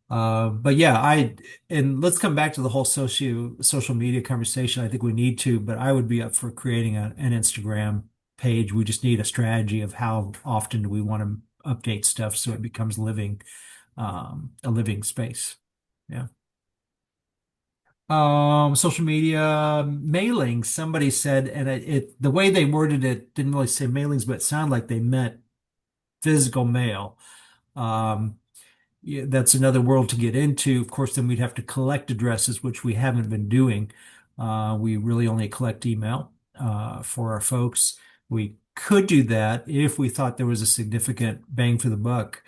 But yeah, and let's come back to the whole social media conversation. I think we need to, but I would be up for creating an Instagram page. We just need a strategy of how often do we want to update stuff so it becomes a living space. Yeah. Social media mailings. Somebody said, and the way they worded it didn't really say mailings, but it sounded like they meant physical mail. Um, yeah, that's another world to get into. Of course, then we'd have to collect addresses, which we haven't been doing. We really only collect email for our folks. We could do that if we thought there was a significant bang for the buck.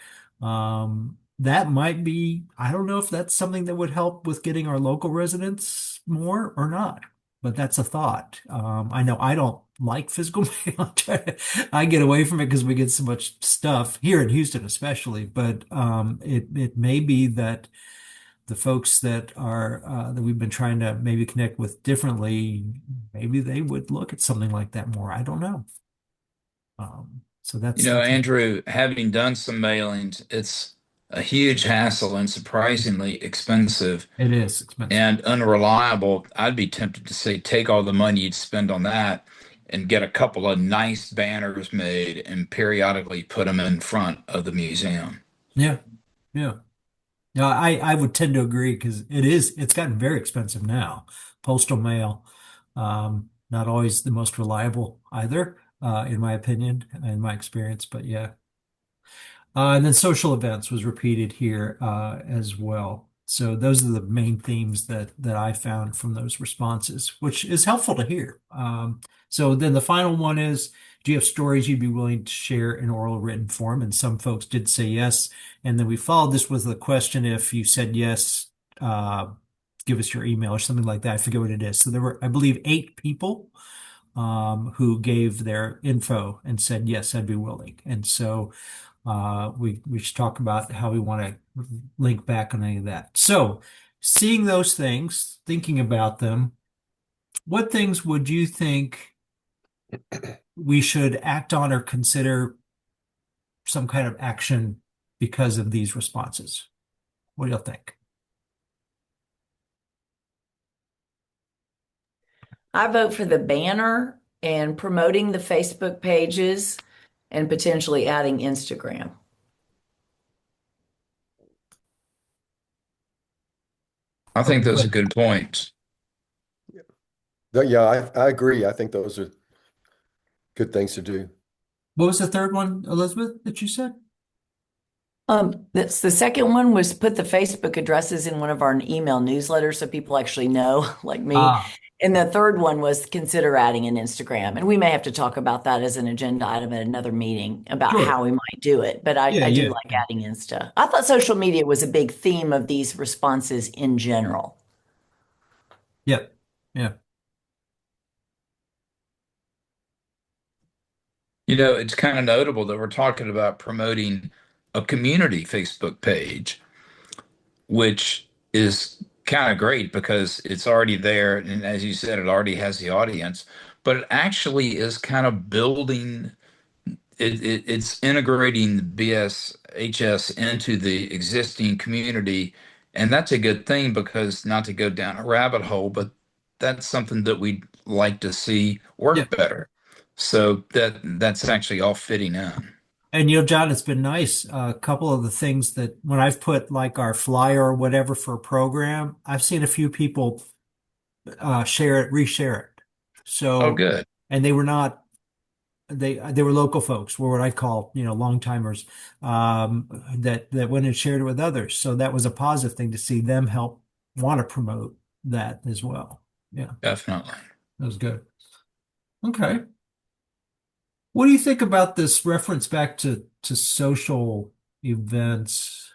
That might be, I don't know if that's something that would help with getting our local residents more or not, but that's a thought. I know I don't like physical mail. I get away from it because we get so much stuff here in Houston, especially. But it may be that the folks that we've been trying to maybe connect with differently, maybe they would look at something like that more. I don't know. So You that's know, Andrew, having done some mailings, it's a huge hassle and surprisingly expensive it is expensive. and unreliable. I'd be tempted to say take all the money you'd spend on that and get a couple of nice banners made and periodically put them in front of the museum. Yeah, yeah. No, I would tend to agree because it's gotten very expensive now. Postal mail, not always the most reliable either, in my opinion, in my experience, but yeah. And then social events was repeated here as well. So those are the main themes that I found from those responses, which is helpful to hear. So then the final one is, do you have stories you'd be willing to share in oral or written form? And some folks did say yes. And then we followed this with a question: if you said yes, uh, give us your email or something like that. I forget what it is. So there were, I believe, 8 people who gave their info and said yes, I'd be willing. And so we should talk about how we want to link back on any of that. So, seeing those things, thinking about them, what things would you think we should act on or consider some kind of action because of these responses? What do you think? I vote for the banner and promoting the Facebook pages and potentially adding Instagram. I think those are What good points. Yeah, I agree. I think those are good things to do. was the third one, Elizabeth, that you said? That's the second one was put the Facebook addresses in one of our email newsletters so people actually know, like me. Ah, And the third one was consider adding an Instagram. And we may have to talk about that as an agenda item at another meeting about sure. how we might do it. But Yeah, I do yeah, like adding Insta. I thought social media was a big theme of these responses in general. yeah, yeah. You know, it's kind of notable that we're talking about promoting a community Facebook page, which is kind of great because it's already there. And as you said, it already has the audience, but it actually is kind of building it's integrating the BSHS into the existing community. And that's a good thing because not to go down a rabbit hole, but that's something that we'd like to see Yeah. work better. So that's actually all fitting in. And John, it's been nice. A couple of the things that when I've put like our flyer or whatever for a program, I've seen a few people share it, reshare it. Oh, So, good. and they were not they were local folks, were what I call long timers, that went and shared it with others. So that was a positive thing to see them help want to promote that as well. Yeah, Definitely. that was good. Okay. What do you think about this reference back to social events,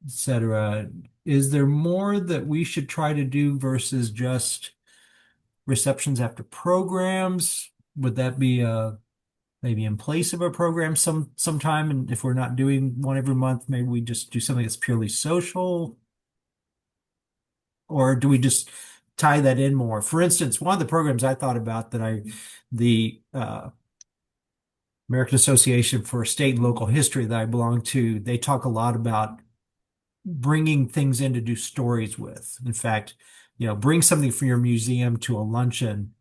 etc.? Is there more that we should try to do versus just receptions after programs? Would that be maybe in place of a program sometime? And if we're not doing one every month, maybe we just do something that's purely social, or do we just tie that in more? For instance, one of the programs I thought about the American Association for State and Local History that I belong to, they talk a lot about bringing things in to do stories with. In fact, bring something from your museum to a luncheon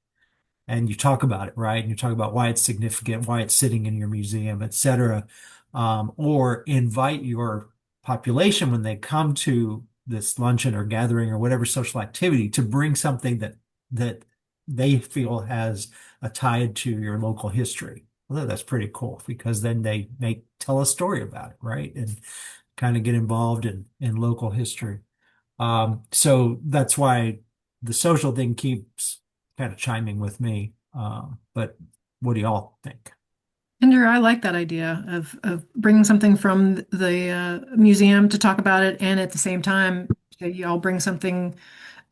and you talk about it, right? And you talk about why it's significant, why it's sitting in your museum, et cetera. Or invite your population when they come to this luncheon or gathering or whatever social activity to bring something that they feel has a tie to your local history. Well, that's pretty cool because then they may tell a story about it, right? And kind of get involved in local history. So that's why the social thing keeps kind of chiming with me. But what do y'all think? Andrew, I like that idea of bringing something from the museum to talk about it, and at the same time, y'all bring something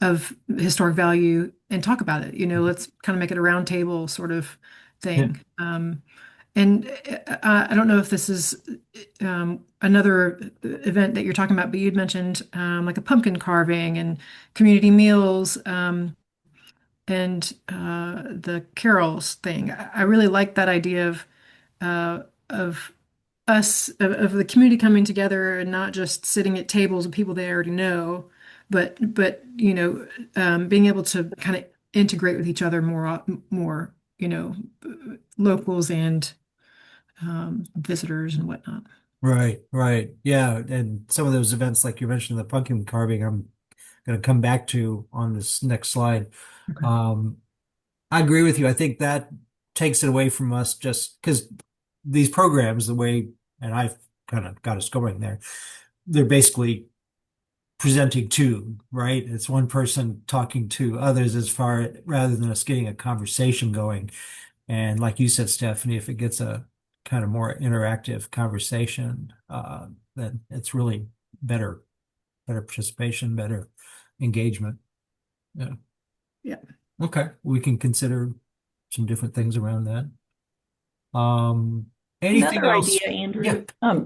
of historic value and talk about it. Let's kind of make it a round table sort of Yeah. thing. And I don't know if this is another event that you're talking about, but you'd mentioned like a pumpkin carving and community meals. And the carols thing. I really like that idea of us of the community coming together and not just sitting at tables with people they already know, but being able to kind of integrate with each other more locals and visitors and whatnot. Right, right. Yeah. And some of those events, like you mentioned, the pumpkin carving, I'm going to come back to on this next slide. Okay. I agree with you. I think that takes it away from us just because these programs, the way, and I've kind of got us going there, they're basically presenting to, right? It's one person talking to others as far rather than us getting a conversation going. And like you said, Stephanie, if it gets a kind of more interactive conversation, then it's really better participation, better engagement. Yeah. Yeah. Okay. We can consider some different things around that. Anything Another else? idea, Yeah. Andrew. Yeah.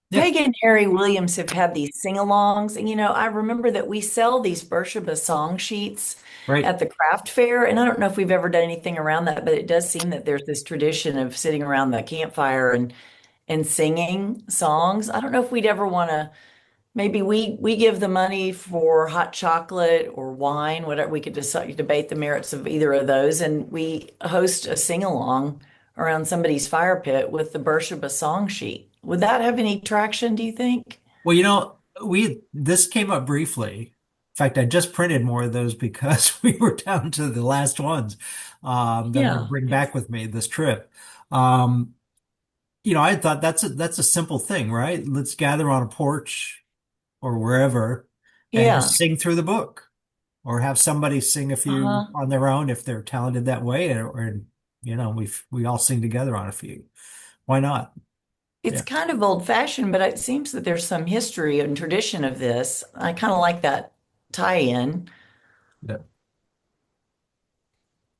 Peg and Harry Williams have had these sing-alongs, and I remember that we sell these Beersheba song sheets Right. at the craft fair, and I don't know if we've ever done anything around that, but it does seem that there's this tradition of sitting around the campfire and singing songs. I don't know if we'd ever want to. Maybe we give the money for hot chocolate or wine, whatever. We could decide, debate the merits of either of those, and we host a sing-along around somebody's fire pit with the Beersheba song sheet. Would that have any traction, do you think? Well, this came up briefly. In fact, I just printed more of those because we were down to the last ones that I'm going to Yeah. bring back with me this trip. Um, I thought that's a simple thing, right? Let's gather on a porch or wherever and Yeah. just sing through the book or have somebody sing a few Uh-huh. on their own if they're talented that way or we all sing together on a few. Why not? It's Yeah. kind of old-fashioned, but it seems that there's some history and tradition of this. I kind of like that tie-in. Yeah.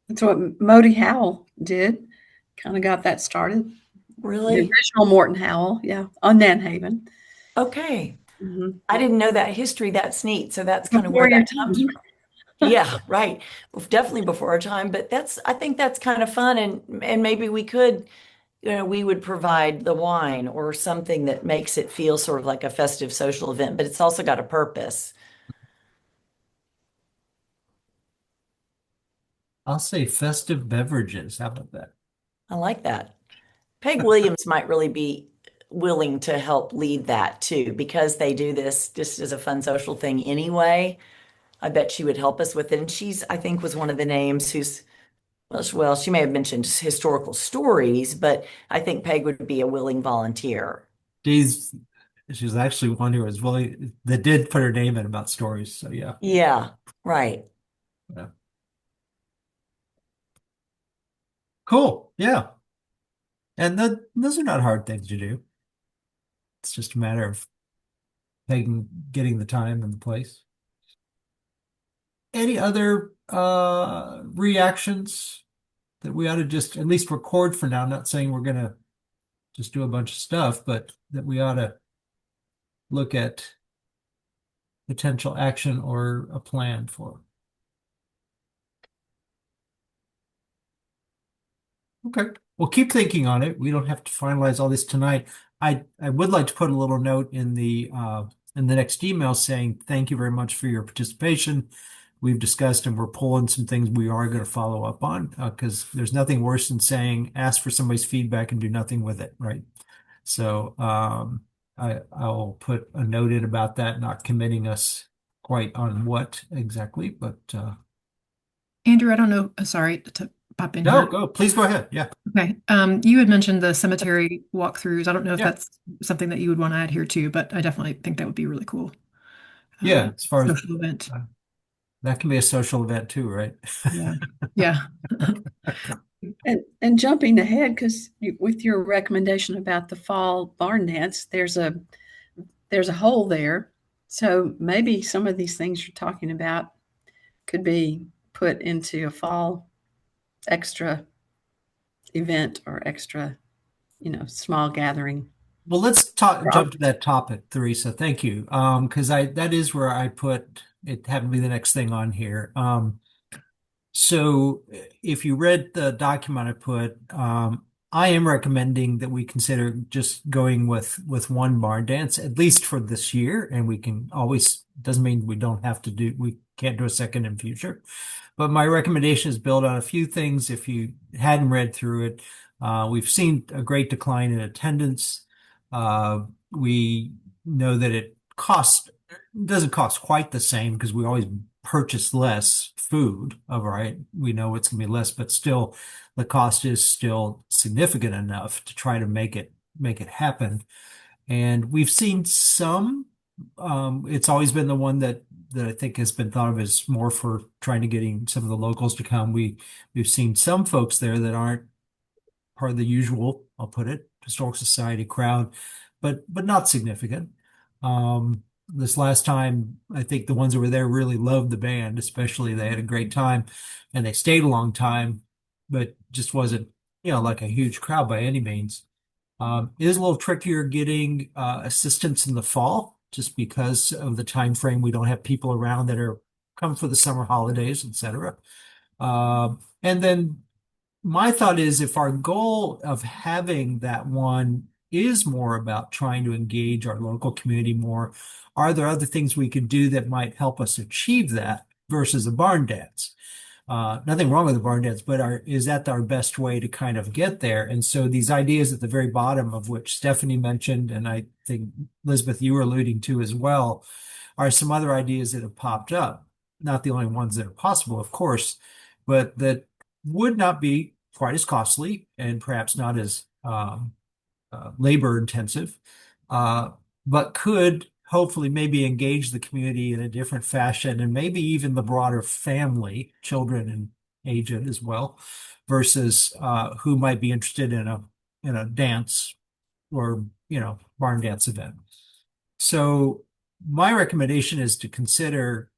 That's what Modi Howell did. Kind of got that started. The Really? original Morton Howell, yeah, on Nanhaven. Okay. Hmm. I didn't know that history. That's neat. So that's kind of where Before your that comes time. from. Yeah, right. Well, definitely before our time, but I think that's kind of fun and maybe we could, we would provide the wine or something that makes it feel sort of like a festive social event, but it's also got a purpose. I'll say festive beverages. How about that? I like that. Peg Williams might really be willing to help lead that too, because they do this just as a fun social thing anyway. I bet she would help us with it. And I think, was one of the names who's well, she may have mentioned historical stories, but I think Peg would be a willing volunteer. She's she's actually one who was really that did put her name in about stories. So yeah. Yeah, right. Yeah. Cool. Yeah. And those are not hard things to do. It's just a matter of getting the time and the place. Any other reactions that we ought to just at least record for now? I'm not saying we're gonna just do a bunch of stuff, but that we ought to look at potential action or a plan for. Okay. Well, keep thinking on it. We don't have to finalize all this tonight. I would like to put a little note in the and the next email saying, thank you very much for your participation. We've discussed and we're pulling some things we are going to follow up on because there's nothing worse than saying, ask for somebody's feedback and do nothing with it, right? So I'll put a note in about that, not committing us quite on what exactly, but Andrew, I don't know. Sorry to pop in no, here. go, please go ahead. Yeah. Okay. You had mentioned the cemetery walkthroughs. I don't know if Yeah. that's something that you would want to add here too, but I definitely think that would be really cool. Yeah. As far as Social event. that can be a social event too, right? Yeah. Yeah. And jumping ahead, because with your recommendation about the fall barn dance, there's a hole there. So maybe some of these things you're talking about could be put into a fall extra event or extra, small gathering. Well, let's jump to that topic, Teresa. Thank you. Because that is where I put it happened to be the next thing on here. So if you read the document I put, I am recommending that we consider just going with one barn dance, at least for this year, and we can always doesn't mean we can't do a second in future. But my recommendation is built on a few things. If you hadn't read through it, we've seen a great decline in attendance. We know that it doesn't cost quite the same because we always purchase less food. All right. We know it's going to be less, but still the cost is still significant enough to try to make it happen. And we've seen some, it's always been the one that I think has been thought of as more for trying to getting some of the locals to come. We've seen some folks there that aren't part of the usual, I'll put it, historic society crowd, but not significant. This last time, I think the ones that were there really loved the band, especially they had a great time and they stayed a long time, but just wasn't, like a huge crowd by any means. It is a little trickier getting assistance in the fall just because of the time frame. We don't have people around that are come for the summer holidays, etc. And then my thought is if our goal of having that one is more about trying to engage our local community more, are there other things we could do that might help us achieve that versus a barn dance? Nothing wrong with the barn dance, but is that our best way to kind of get there? And so these ideas at the very bottom of which Stephanie mentioned, and I think Elizabeth, you were alluding to as well, are some other ideas that have popped up. Not the only ones that are possible, of course, but that would not be quite as costly and perhaps not as labor intensive, uh, but could hopefully maybe engage the community in a different fashion and maybe even the broader family, children and aged as well, versus who might be interested in a dance or barn dance event. So my recommendation is to consider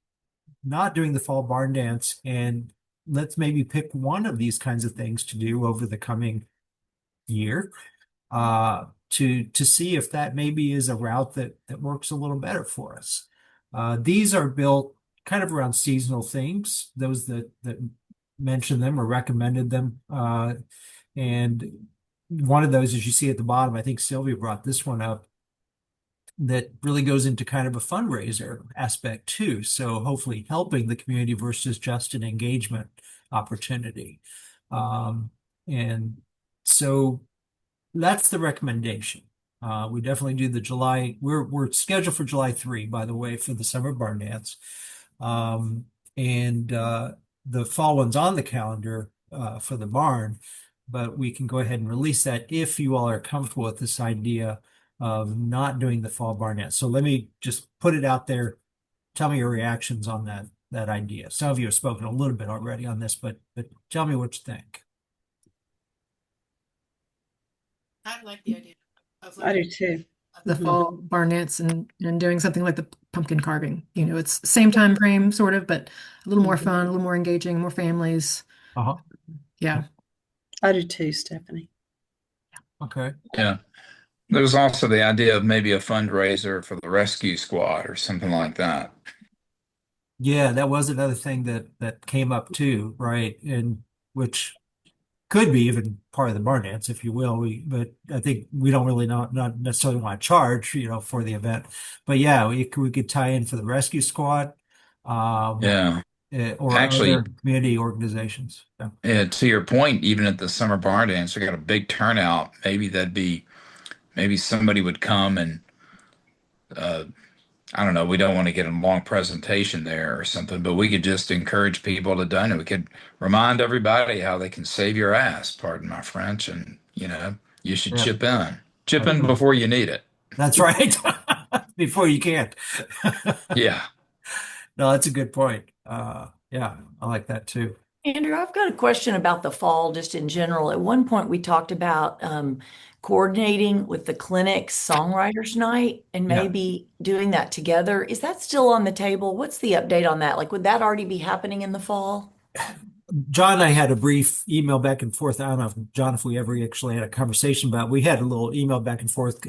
not doing the fall barn dance and let's maybe pick one of these kinds of things to do over the coming year to see if that maybe is a route that works a little better for us. These are built kind of around seasonal things, those that mentioned them or recommended them. And one of those, as you see at the bottom, I think Sylvia brought this one up, that really goes into kind of a fundraiser aspect too. So hopefully helping the community versus just an engagement opportunity. And so that's the recommendation. We definitely do the July. We're scheduled for July 3, by the way, for the summer barn dance. And the fall one's on the calendar for the barn, but we can go ahead and release that if you all are comfortable with this idea of not doing the fall barn dance. So let me just put it out there. Tell me your reactions on that idea. Some of you have spoken a little bit already on this, but tell me what you think. I like the idea of I do too. the Mhm. fall barn dance and doing something like the pumpkin carving. It's same time frame sort of, but a little more fun, a little more engaging, more families. Uh-huh. Yeah. I do too, Stephanie. Okay. Yeah. There's also the idea of maybe a fundraiser for the rescue squad or something like that. Yeah, that was another thing that came up too, right? And which could be even part of the barn dance, if you will. But I think we don't really not necessarily want to charge, for the event. But yeah, we could tie in for the rescue squad, um, Yeah. or Actually, other community organizations. Yeah. yeah, to your point, even at the summer barn dance, we got a big turnout. Maybe somebody would come and uh, I don't know, we don't want to get a long presentation there or something, but we could just encourage people to donate. We could remind everybody how they can save your ass, pardon my French, and you should Yeah. chip in. Chip That's in right. before you need it. That's right. Before you can't. Yeah. No, that's a good point. Yeah, I like that too. Andrew, I've got a question about the fall, just in general. At one point, we talked about coordinating with the clinic's songwriters night and Yeah. maybe doing that together. Is that still on the table? What's the update on that? Like, would that already be happening in the fall? John and I had a brief email back and forth. I don't know if John, if we ever actually had a conversation about, we had a little email back and forth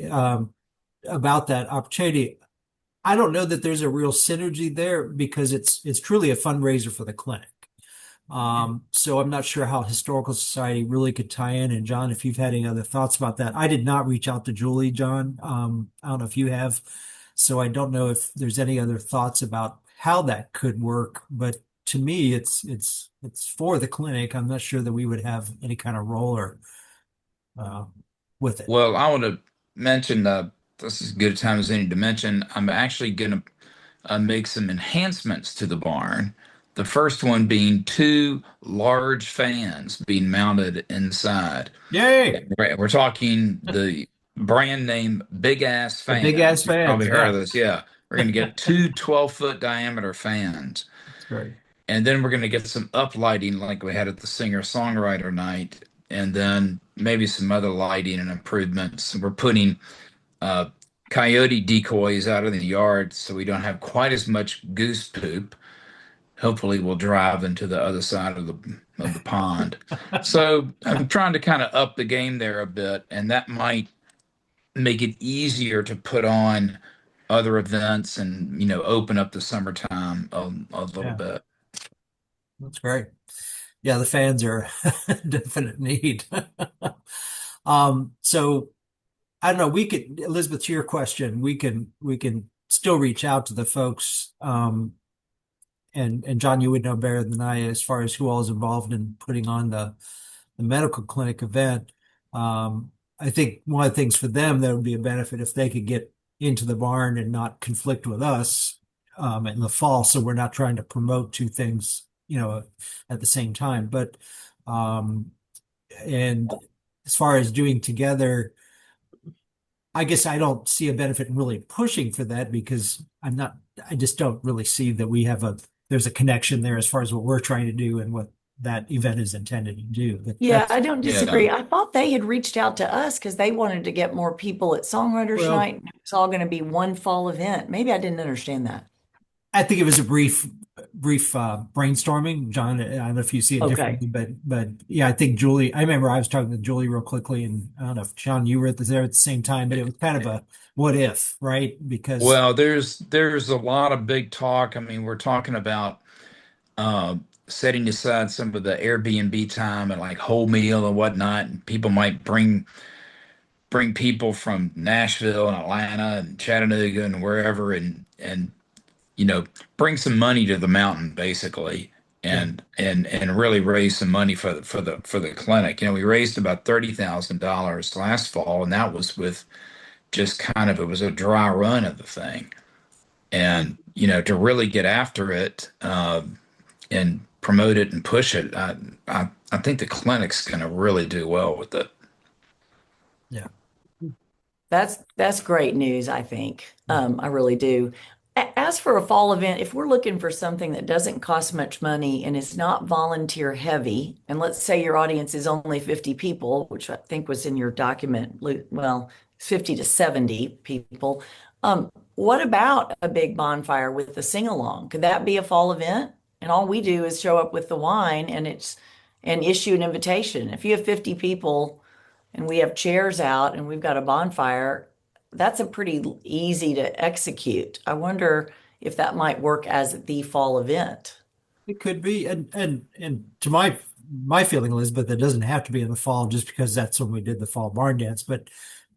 about that opportunity. I don't know that there's a real synergy there because it's truly a fundraiser for the clinic. So I'm not sure how Historical Society really could tie in. And John, if you've had any other thoughts about that, I did not reach out to Julie, John. I don't know if you have. So I don't know if there's any other thoughts about how that could work. But to me, it's for the clinic. I'm not sure that we would have any kind of role or uh, with it. Well, I want to mention this is as good a time as any to mention. I'm actually going to make some enhancements to the barn. The first one being two large fans being mounted inside. Yay! We're talking the brand name Big Ass The big ass Fans. You've probably fans. heard of Yeah, this. Yeah. We're going to get two 12-foot diameter fans. that's great. And then we're going to get some uplighting like we had at the singer-songwriter night. And then maybe some other lighting and improvements. We're putting uh, coyote decoys out in the yard so we don't have quite as much goose poop. Hopefully, we'll drive into the other side of the pond. So I'm trying to kind of up the game there a bit, and that might make it easier to put on other events and open up the summertime a little Yeah, bit. that's great. Yeah, the fans are a definite need. So I don't know, we could, Elizabeth, to your question, we can still reach out to the folks, and John, you would know better than I as far as who all is involved in putting on the medical clinic event. I think one of the things for them that would be a benefit if they could get into the barn and not conflict with us in the fall, so we're not trying to promote two things, at the same time. But and as far as doing together, I guess I don't see a benefit in really pushing for that because I just don't really see that there's a connection there as far as what we're trying to do and what that event is intended to do. But Yeah, that's, I don't Yeah. disagree. I thought they had reached out to us because they wanted to get more people at Songwriters well, Night. And it's all going to be one fall event. Maybe I didn't understand that. I think it was a brief brainstorming. John, I don't know if you see it Okay. differently, but yeah, I think Julie, I remember I was talking to Julie real quickly, and I don't know if John, you were there at the same time, but it was kind of a what if, right? Because Well, there's a lot of big talk. I mean, we're talking about uh, setting aside some of the Airbnb time and like whole meal and whatnot. And people might bring people from Nashville and Atlanta and Chattanooga and wherever, and bring some money to the mountain basically, yeah, and really raise some money for the clinic. We raised about $30,000 last fall, and that was with just kind of it was a dry run of the thing, and to really get after it and promote it and push it. I think the clinic's going to really do well with it. yeah, That's great news, I think. I really do. As for a fall event, if we're looking for something that doesn't cost much money and is not volunteer heavy, and let's say your audience is only 50 people, which I think was in your document, well, 50 to 70 people. What about a big bonfire with a sing-along? Could that be a fall event? And all we do is show up with the wine and issue an invitation. If you have 50 people and we have chairs out and we've got a bonfire, that's a pretty easy to execute. I wonder if that might work as the fall event. it could be. And to my my feeling, Elizabeth, it doesn't have to be in the fall just because that's when we did the fall barn dance, but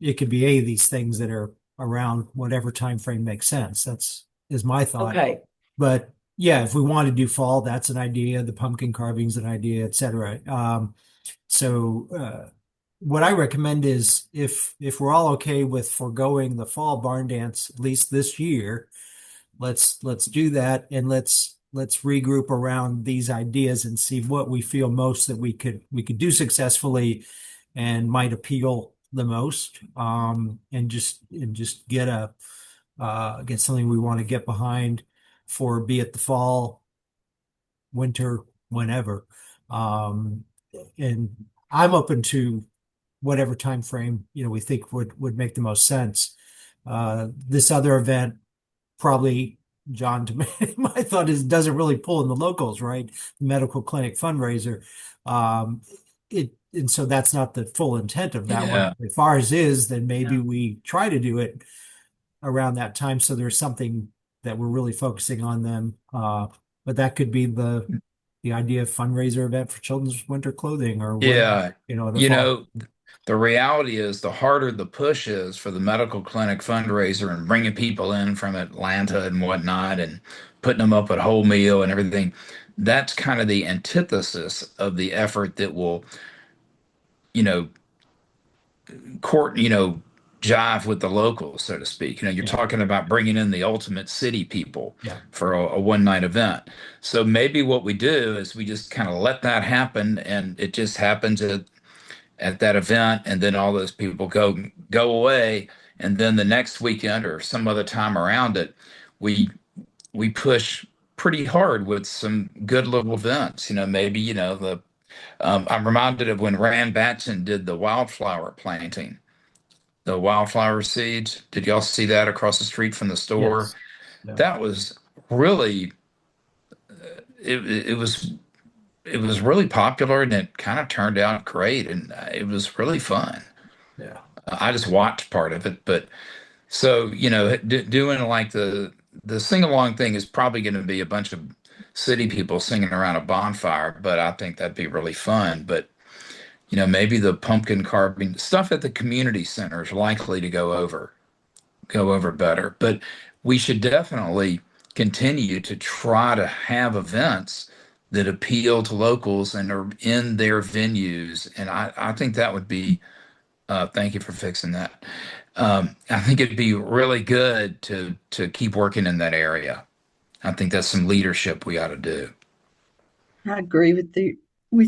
it could be any of these things that are around whatever time frame makes sense. That's is my thought. Okay. But yeah, if we want to do fall, that's an idea. The pumpkin carving's an idea, etc. So what I recommend is if we're all okay with foregoing the fall barn dance at least this year, let's do that and let's regroup around these ideas and see what we feel most that we could do successfully and might appeal the most. And just get something we want to get behind for be it the fall, winter, whenever. Um, and I'm open to whatever time frame we think would make the most sense. This other event probably, John, to me, my thought is doesn't really pull in the locals, right? Medical clinic fundraiser. Um, and so that's not the full intent of that one. Yeah. If ours is, then maybe Yeah. we try to do it around that time so there's something that we're really focusing on them. But that could be the idea of fundraiser event for children's winter clothing or whatever, Yeah. in the You fall. know, the reality is the harder the push is for the medical clinic fundraiser and bringing people in from Atlanta and whatnot and putting them up at whole meal and everything, that's kind of the antithesis of the effort that will, you know, court, jive with the locals, so to speak. You're Yeah, talking about bringing in the ultimate city people yeah, for a one night event. So maybe what we do is we just kind of let that happen and it just happens at that event, and then all those people go away, and then the next weekend or some other time around it, we we push pretty hard with some good little events. Maybe the I'm reminded of when Rand Batson did the wildflower planting, the wildflower seeds. Did y'all see that across the street from the store? yes, yeah, That was really it was really popular, and it kind of turned out great, and it was really fun. yeah, I just watched part of it, but so doing like the sing along thing is probably going to be a bunch of city people singing around a bonfire, but I think that'd be really fun. But maybe the pumpkin carving stuff at the community center is likely to go over better. But we should definitely continue to try to have events that appeal to locals and are in their venues, and I think that would be thank you for fixing that. I think it'd be really good to keep working in that area. I think that's some leadership we ought to do. I agree with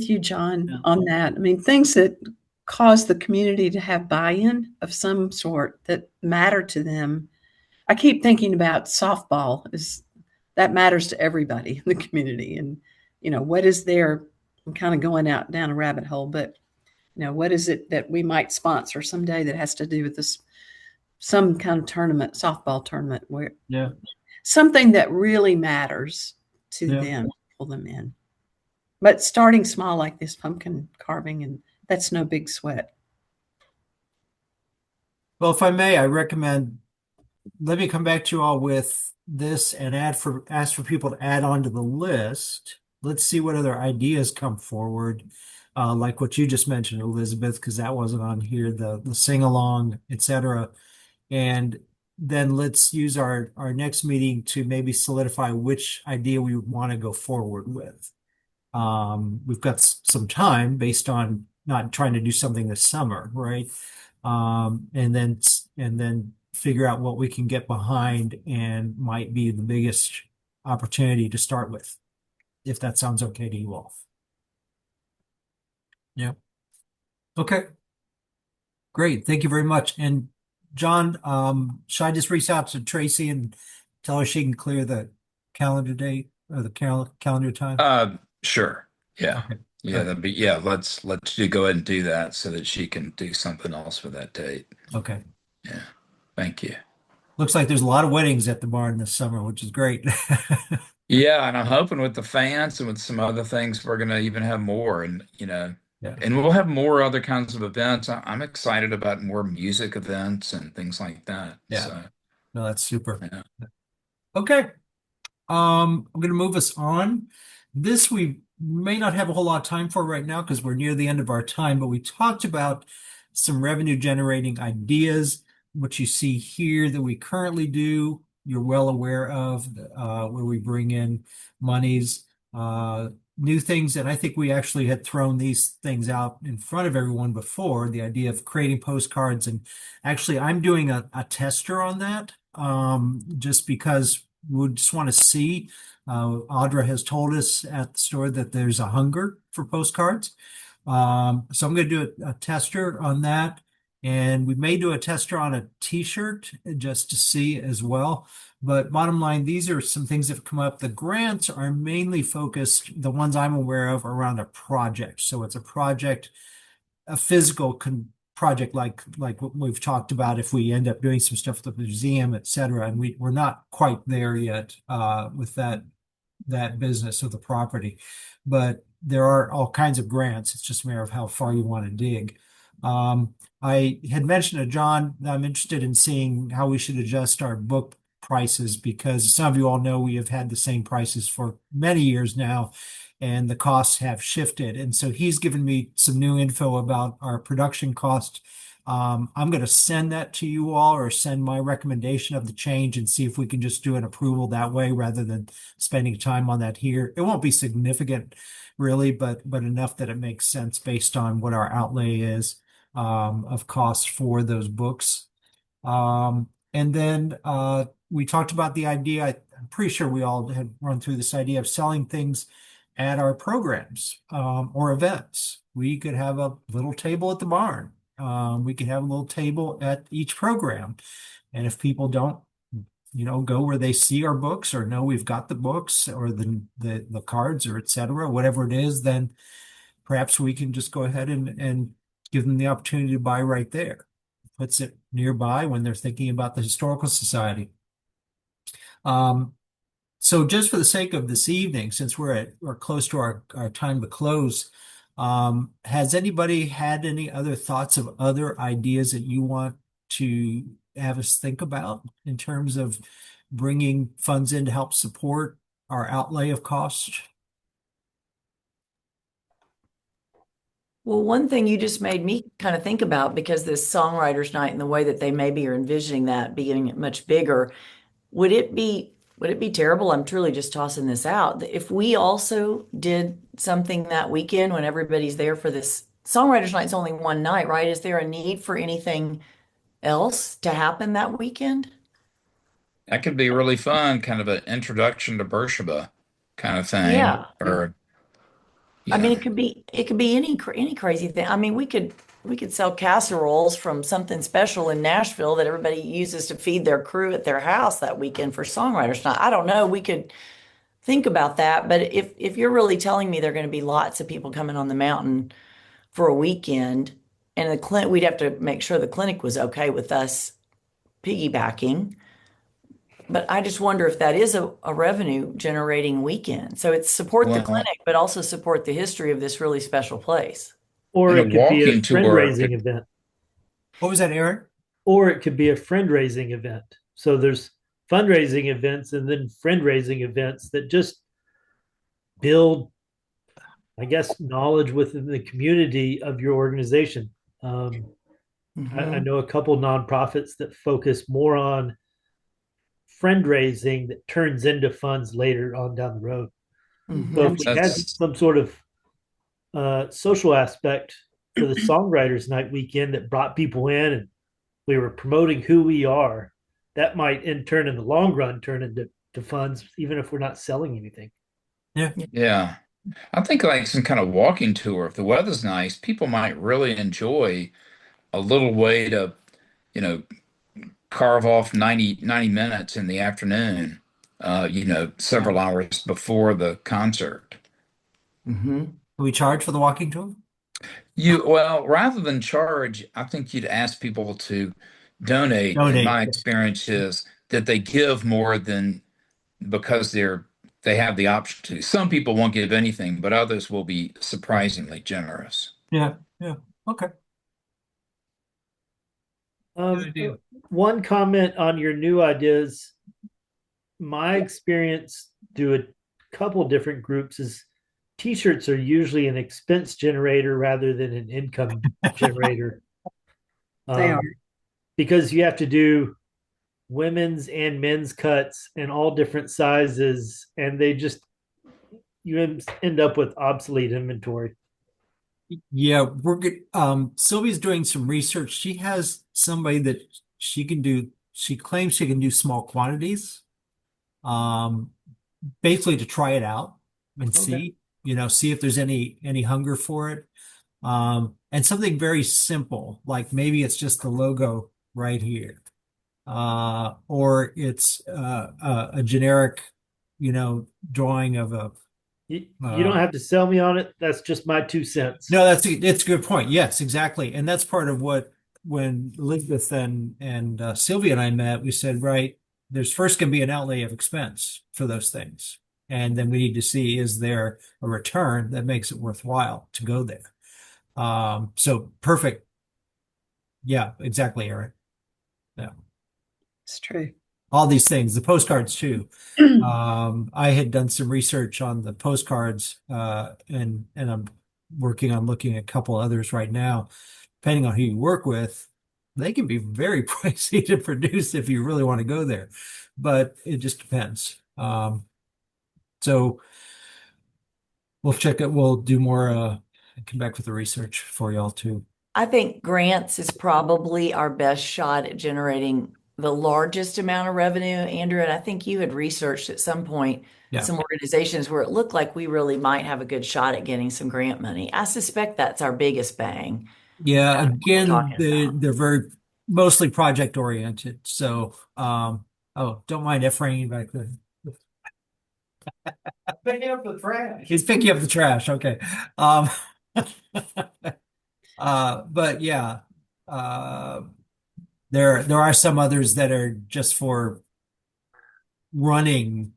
you, John, yeah, on that. I mean, things that cause the community to have buy-in of some sort that matter to them. I keep thinking about softball is that matters to everybody in the community. And, what is there? I'm kind of going out down a rabbit hole, but what is it that we might sponsor someday that has to do with this, some kind of tournament, softball tournament, where yeah, something that really matters to yeah. them, pull them in. But starting small like this pumpkin carving, and that's no big sweat. Well, if I may, I recommend let me come back to you all with this and ask for people to add on to the list. Let's see what other ideas come forward, like what you just mentioned, Elizabeth, because that wasn't on here, the sing along, etc. And then let's use our next meeting to maybe solidify which idea we want to go forward with. We've got some time based on not trying to do something this summer, right? And then figure out what we can get behind and might be the biggest opportunity to start with, if that sounds okay to you all. Yeah. Okay. Great. Thank you very much. And John, should I just reach out to Tracy and tell her she can clear the calendar date or the calendar time? Sure. Yeah. Okay. Yeah, Good. that'd be yeah, let's go ahead and do that so that she can do something else with that date. Okay. Yeah. Thank you. Looks like there's a lot of weddings at the barn this summer, which is great. Yeah, and I'm hoping with the fans and with some other things, we're gonna even have more, and Yeah. and we'll have more other kinds of events. I'm excited about more music events and things like that. Yeah. So, No, that's super. yeah. Okay. I'm going to move us on. This may not have a whole lot of time for right now because we're near the end of our time, but we talked about some revenue generating ideas, what you see here that we currently do, you're well aware of, where we bring in monies, uh, new things. And I think we actually had thrown these things out in front of everyone before, the idea of creating postcards. And actually, I'm doing a tester on that, just because we just want to see. Audra has told us at the store that there's a hunger for postcards. So I'm going to do a tester on that. And we may do a tester on a t-shirt just to see as well. But bottom line, these are some things that have come up. The grants are mainly focused, the ones I'm aware of, around a project. So it's a project, a physical project like what we've talked about if we end up doing some stuff with the museum, et cetera. And we're not quite there yet with that business of the property. But there are all kinds of grants. It's just a matter of how far you want to dig. I had mentioned to John that I'm interested in seeing how we should adjust our book prices because some of you all know we have had the same prices for many years now, and the costs have shifted. And so he's given me some new info about our production cost. I'm going to send that to you all or send my recommendation of the change and see if we can just do an approval that way rather than spending time on that here. It won't be significant really, but enough that it makes sense based on what our outlay is of costs for those books. And then we talked about the idea, I'm pretty sure we all had run through this idea of selling things at our programs or events. We could have a little table at the barn. We could have a little table at each program. And if people don't, go where they see our books or know we've got the books or the cards or et cetera, whatever it is, then perhaps we can just go ahead and give them the opportunity to buy right there. Puts it nearby when they're thinking about the Historical Society. So just for the sake of this evening, since we're close to our time to close, has anybody had any other thoughts of other ideas that you want to have us think about in terms of bringing funds in to help support our outlay of cost? Well, one thing you just made me kind of think about because this songwriters night and the way that they maybe are envisioning that being much bigger, would it be terrible? I'm truly just tossing this out. If we also did something that weekend when everybody's there for this songwriters night's only one night, right? Is there a need for anything else to happen that weekend? That could be really fun, kind of an introduction to Beersheba kind of thing, Yeah. or I you mean, know, it could be any crazy thing. I mean, we could sell casseroles from something special in Nashville that everybody uses to feed their crew at their house that weekend for songwriters night. I don't know. We could think about that, but if you're really telling me there are going to be lots of people coming on the mountain for a weekend, and the clinic, we'd have to make sure the clinic was okay with us piggybacking. But I just wonder if that is a revenue generating weekend. So it's support the well, clinic, but also support the history of this really special place. Or in a it could be a walking tour, friend-raising event. What was that, Aaron? Or it could be a friend-raising event. So there's fundraising events and then friend-raising events that just build, I guess, knowledge within the community of your organization. I Hmm. know a couple nonprofits that focus more on friend raising that turns into funds later on down the road. So if Hmm. we had that's some sort of social aspect for the songwriters night weekend that brought people in and we were promoting who we are, that might in turn in the long run turn into funds, even if we're not selling anything. Yeah. yeah. I think like some kind of walking tour. If the weather's nice, people might really enjoy a little way to, you know, carve off 90 minutes in the afternoon, Yeah. several hours before the concert. Hmm. Do we charge for the walking tour? Well, rather than charge, I think you'd ask people to donate. And Donate. my experience is that they give more than because they have the option to. Some people won't give anything, but others will be surprisingly generous. Yeah. Yeah. Okay. Good Um, idea. One comment on your new ideas. My experience through a couple different groups is T-shirts are usually an expense generator rather than an income generator, They are. um, because you have to do women's and men's cuts in all different sizes, and they just you end up with obsolete inventory. Yeah, we're good. Sylvia's doing some research. She has somebody that she claims she can do small quantities, um, basically to try it out and Okay. see if there's any hunger for it. And something very simple, like maybe it's just the logo right here. Or it's a generic, drawing of a You don't uh, have to sell me on it. That's just my 2 cents. no, it's a good point. Yes, exactly. And that's part of what when Elizabeth and Sylvia and I met, we said, right, there's first going to be an outlay of expense for those things. And then we need to see, is there a return that makes it worthwhile to go there? So perfect. Yeah, exactly, Aaron. Yeah. It's true. All these things, the postcards too. I had done some research on the postcards, and I'm working on looking at a couple others right now. Depending on who you work with, they can be very pricey to produce if you really want to go there, but it just depends. So we'll check it. We'll do more. Come back with the research for y'all too. I think grants is probably our best shot at generating the largest amount of revenue, Andrew. And I think you had researched at some point Yeah. some organizations where it looked like we really might have a good shot at getting some grant money. I suspect that's our biggest bang Yeah, out of what we're again, talking about. they're very mostly project oriented. So, oh, don't mind Ephraim back there. Picking up the trash. He's picking up the trash. Okay. Um, but yeah, uh, there are some others that are just for running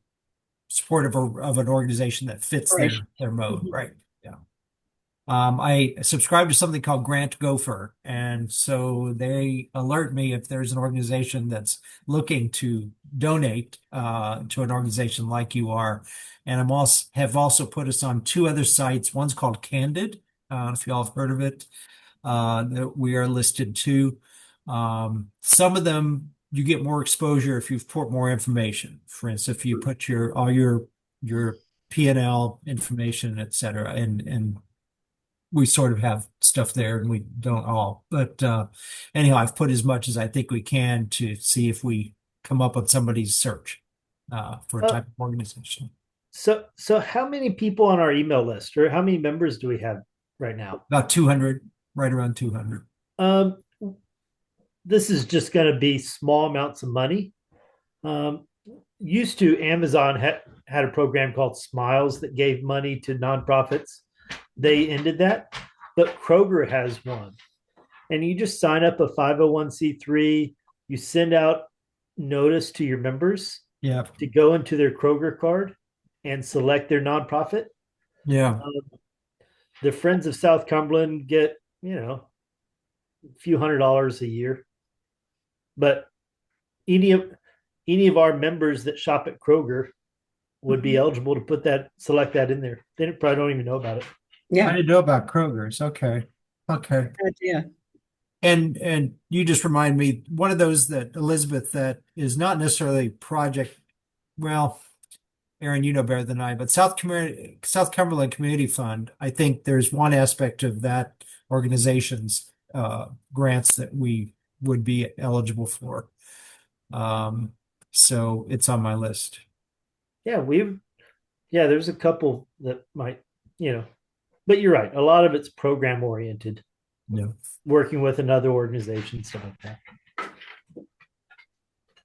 support of an organization that fits Operation. their mode, Mhm. right? Yeah. I subscribe to something called Grant Gopher, and so they alert me if there's an organization that's looking to donate to an organization like you are. And I'm also have also put us on two other sites. One's called Candid, if y'all have heard of it. That we are listed too. Some of them you get more exposure if you put more information. For instance, if you put your P&L information, et cetera, and we sort of have stuff there and we don't all. But anyhow, I've put as much as I think we can to see if we come up with somebody's search for a Uh, type of organization. so how many people on our email list, or how many members do we have right now? About 200, right around 200. Um, this is just going to be small amounts of money. Um, Used to Amazon had a program called Smiles that gave money to nonprofits. They ended that, but Kroger has one, and you just sign up a 501(c)(3). You send out notice to your members Yeah. to go into their Kroger card and select their nonprofit. Yeah. The Friends of South Cumberland get, a few $100s a year, but any of any of our members that shop at Kroger would be eligible to select that in there. They probably don't even know about it. I Yeah, didn't know about Kroger's. Okay. Okay. good idea. And you just remind me, one of those that Elizabeth, that is not necessarily project, well, Aaron, you know better than I, but South Cumberland Community Fund, I think there's one aspect of that organization's grants that we would be eligible for. Um, so it's on my list. Yeah, there's a couple that might, but you're right. A lot of it's program oriented, Yeah. working with another organization, stuff like that.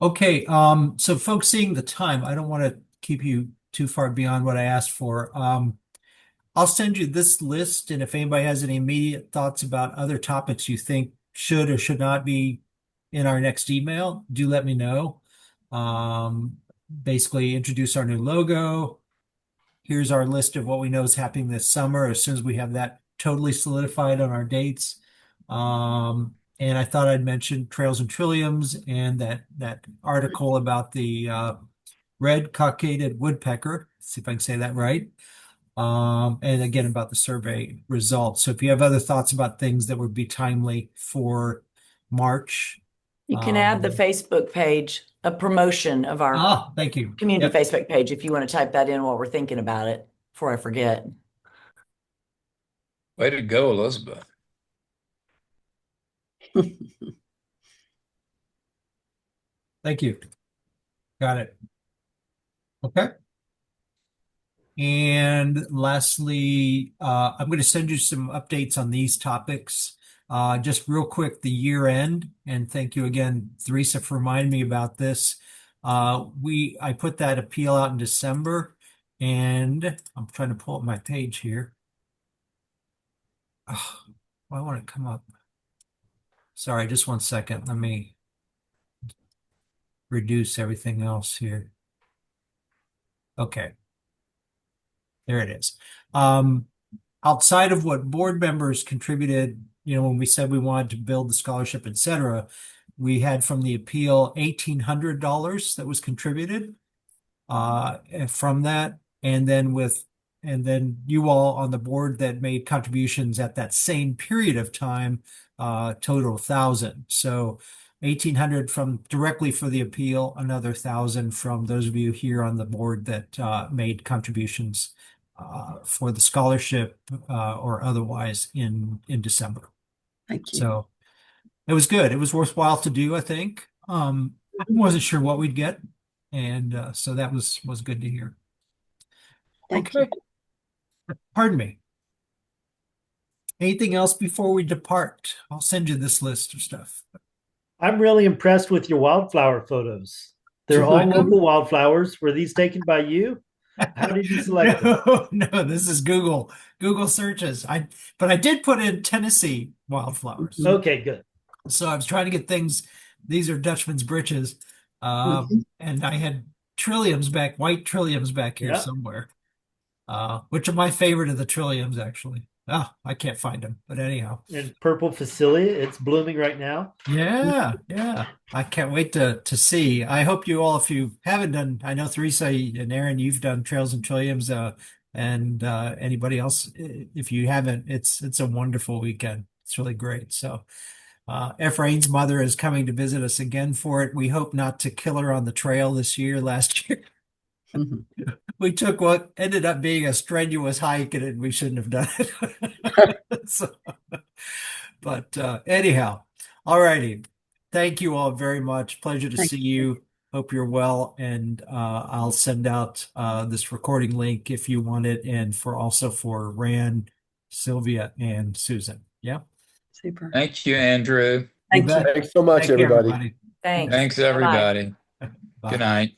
Okay, so folks, seeing the time, I don't want to keep you too far beyond what I asked for. I'll send you this list, and if anybody has any immediate thoughts about other topics you think should or should not be in our next email, do let me know. Basically, introduce our new logo. Here's our list of what we know is happening this summer as soon as we have that totally solidified on our dates. And I thought I'd mention Trails and Trilliums and that article about the red cockaded woodpecker. See if I can say that right. And again, about the survey results. So if you have other thoughts about things that would be timely for March. You can add the Facebook page, a promotion of our Thank you. community Yep. Facebook page, if you want to type that in while we're thinking about it, before I forget. Way to go, Elizabeth. Thank you. Got it. Okay. And lastly, I'm going to send you some updates on these topics. Just real quick, the year end, and thank you again, Theresa, for reminding me about this. I put that appeal out in December, and I'm trying to pull up my page here. Oh, why won't it come up? Sorry, just 1 second. Let me reduce everything else here. Okay. There it is. Outside of what board members contributed, when we said we wanted to build the scholarship, et cetera, we had from the appeal $1,800 that was contributed from that. And then you all on the board that made contributions at that same period of time, total 1,000. So 1,800 from directly for the appeal, another 1,000 from those of you here on the board that made contributions for the scholarship or otherwise in December. Thank you. So it was good. It was worthwhile to do, I think. I wasn't sure what we'd get, and so that was good to hear. Thank Okay. you. Pardon me. Anything else before we depart? I'll send you this list of stuff. I'm really impressed with your wildflower photos. They're all local wildflowers. Were these taken by you? How did you select them? No, this is Google searches. But I did put in Tennessee wildflowers. Okay, good. So I was trying to get things. These are Dutchman's breeches, and I had white trilliums back here somewhere. Which are my favorite of the trilliums, actually. I can't find them, but anyhow. And purple Phacelia, it's blooming right now. Yeah. I can't wait to see. I hope you all, if you haven't done, I know Theresa and Aaron, you've done Trails and Trilliums, and anybody else, if you haven't, it's a wonderful weekend. It's really great. So Ephraim's mother is coming to visit us again for it. We hope not to kill her on the trail this year. Last year, we took what ended up being a strenuous hike, and we shouldn't have done it. But anyhow, all righty. Thank you all very much. Pleasure to see you. Hope you're well. And I'll send out this recording link if you want it, and also for Rand, Sylvia, and Susan. Yeah. Super. Thank you, Andrew. Thank you. Thanks so much, Thank you, everybody. everybody. Thanks. Thanks, Bye-bye. everybody. Bye. Good night.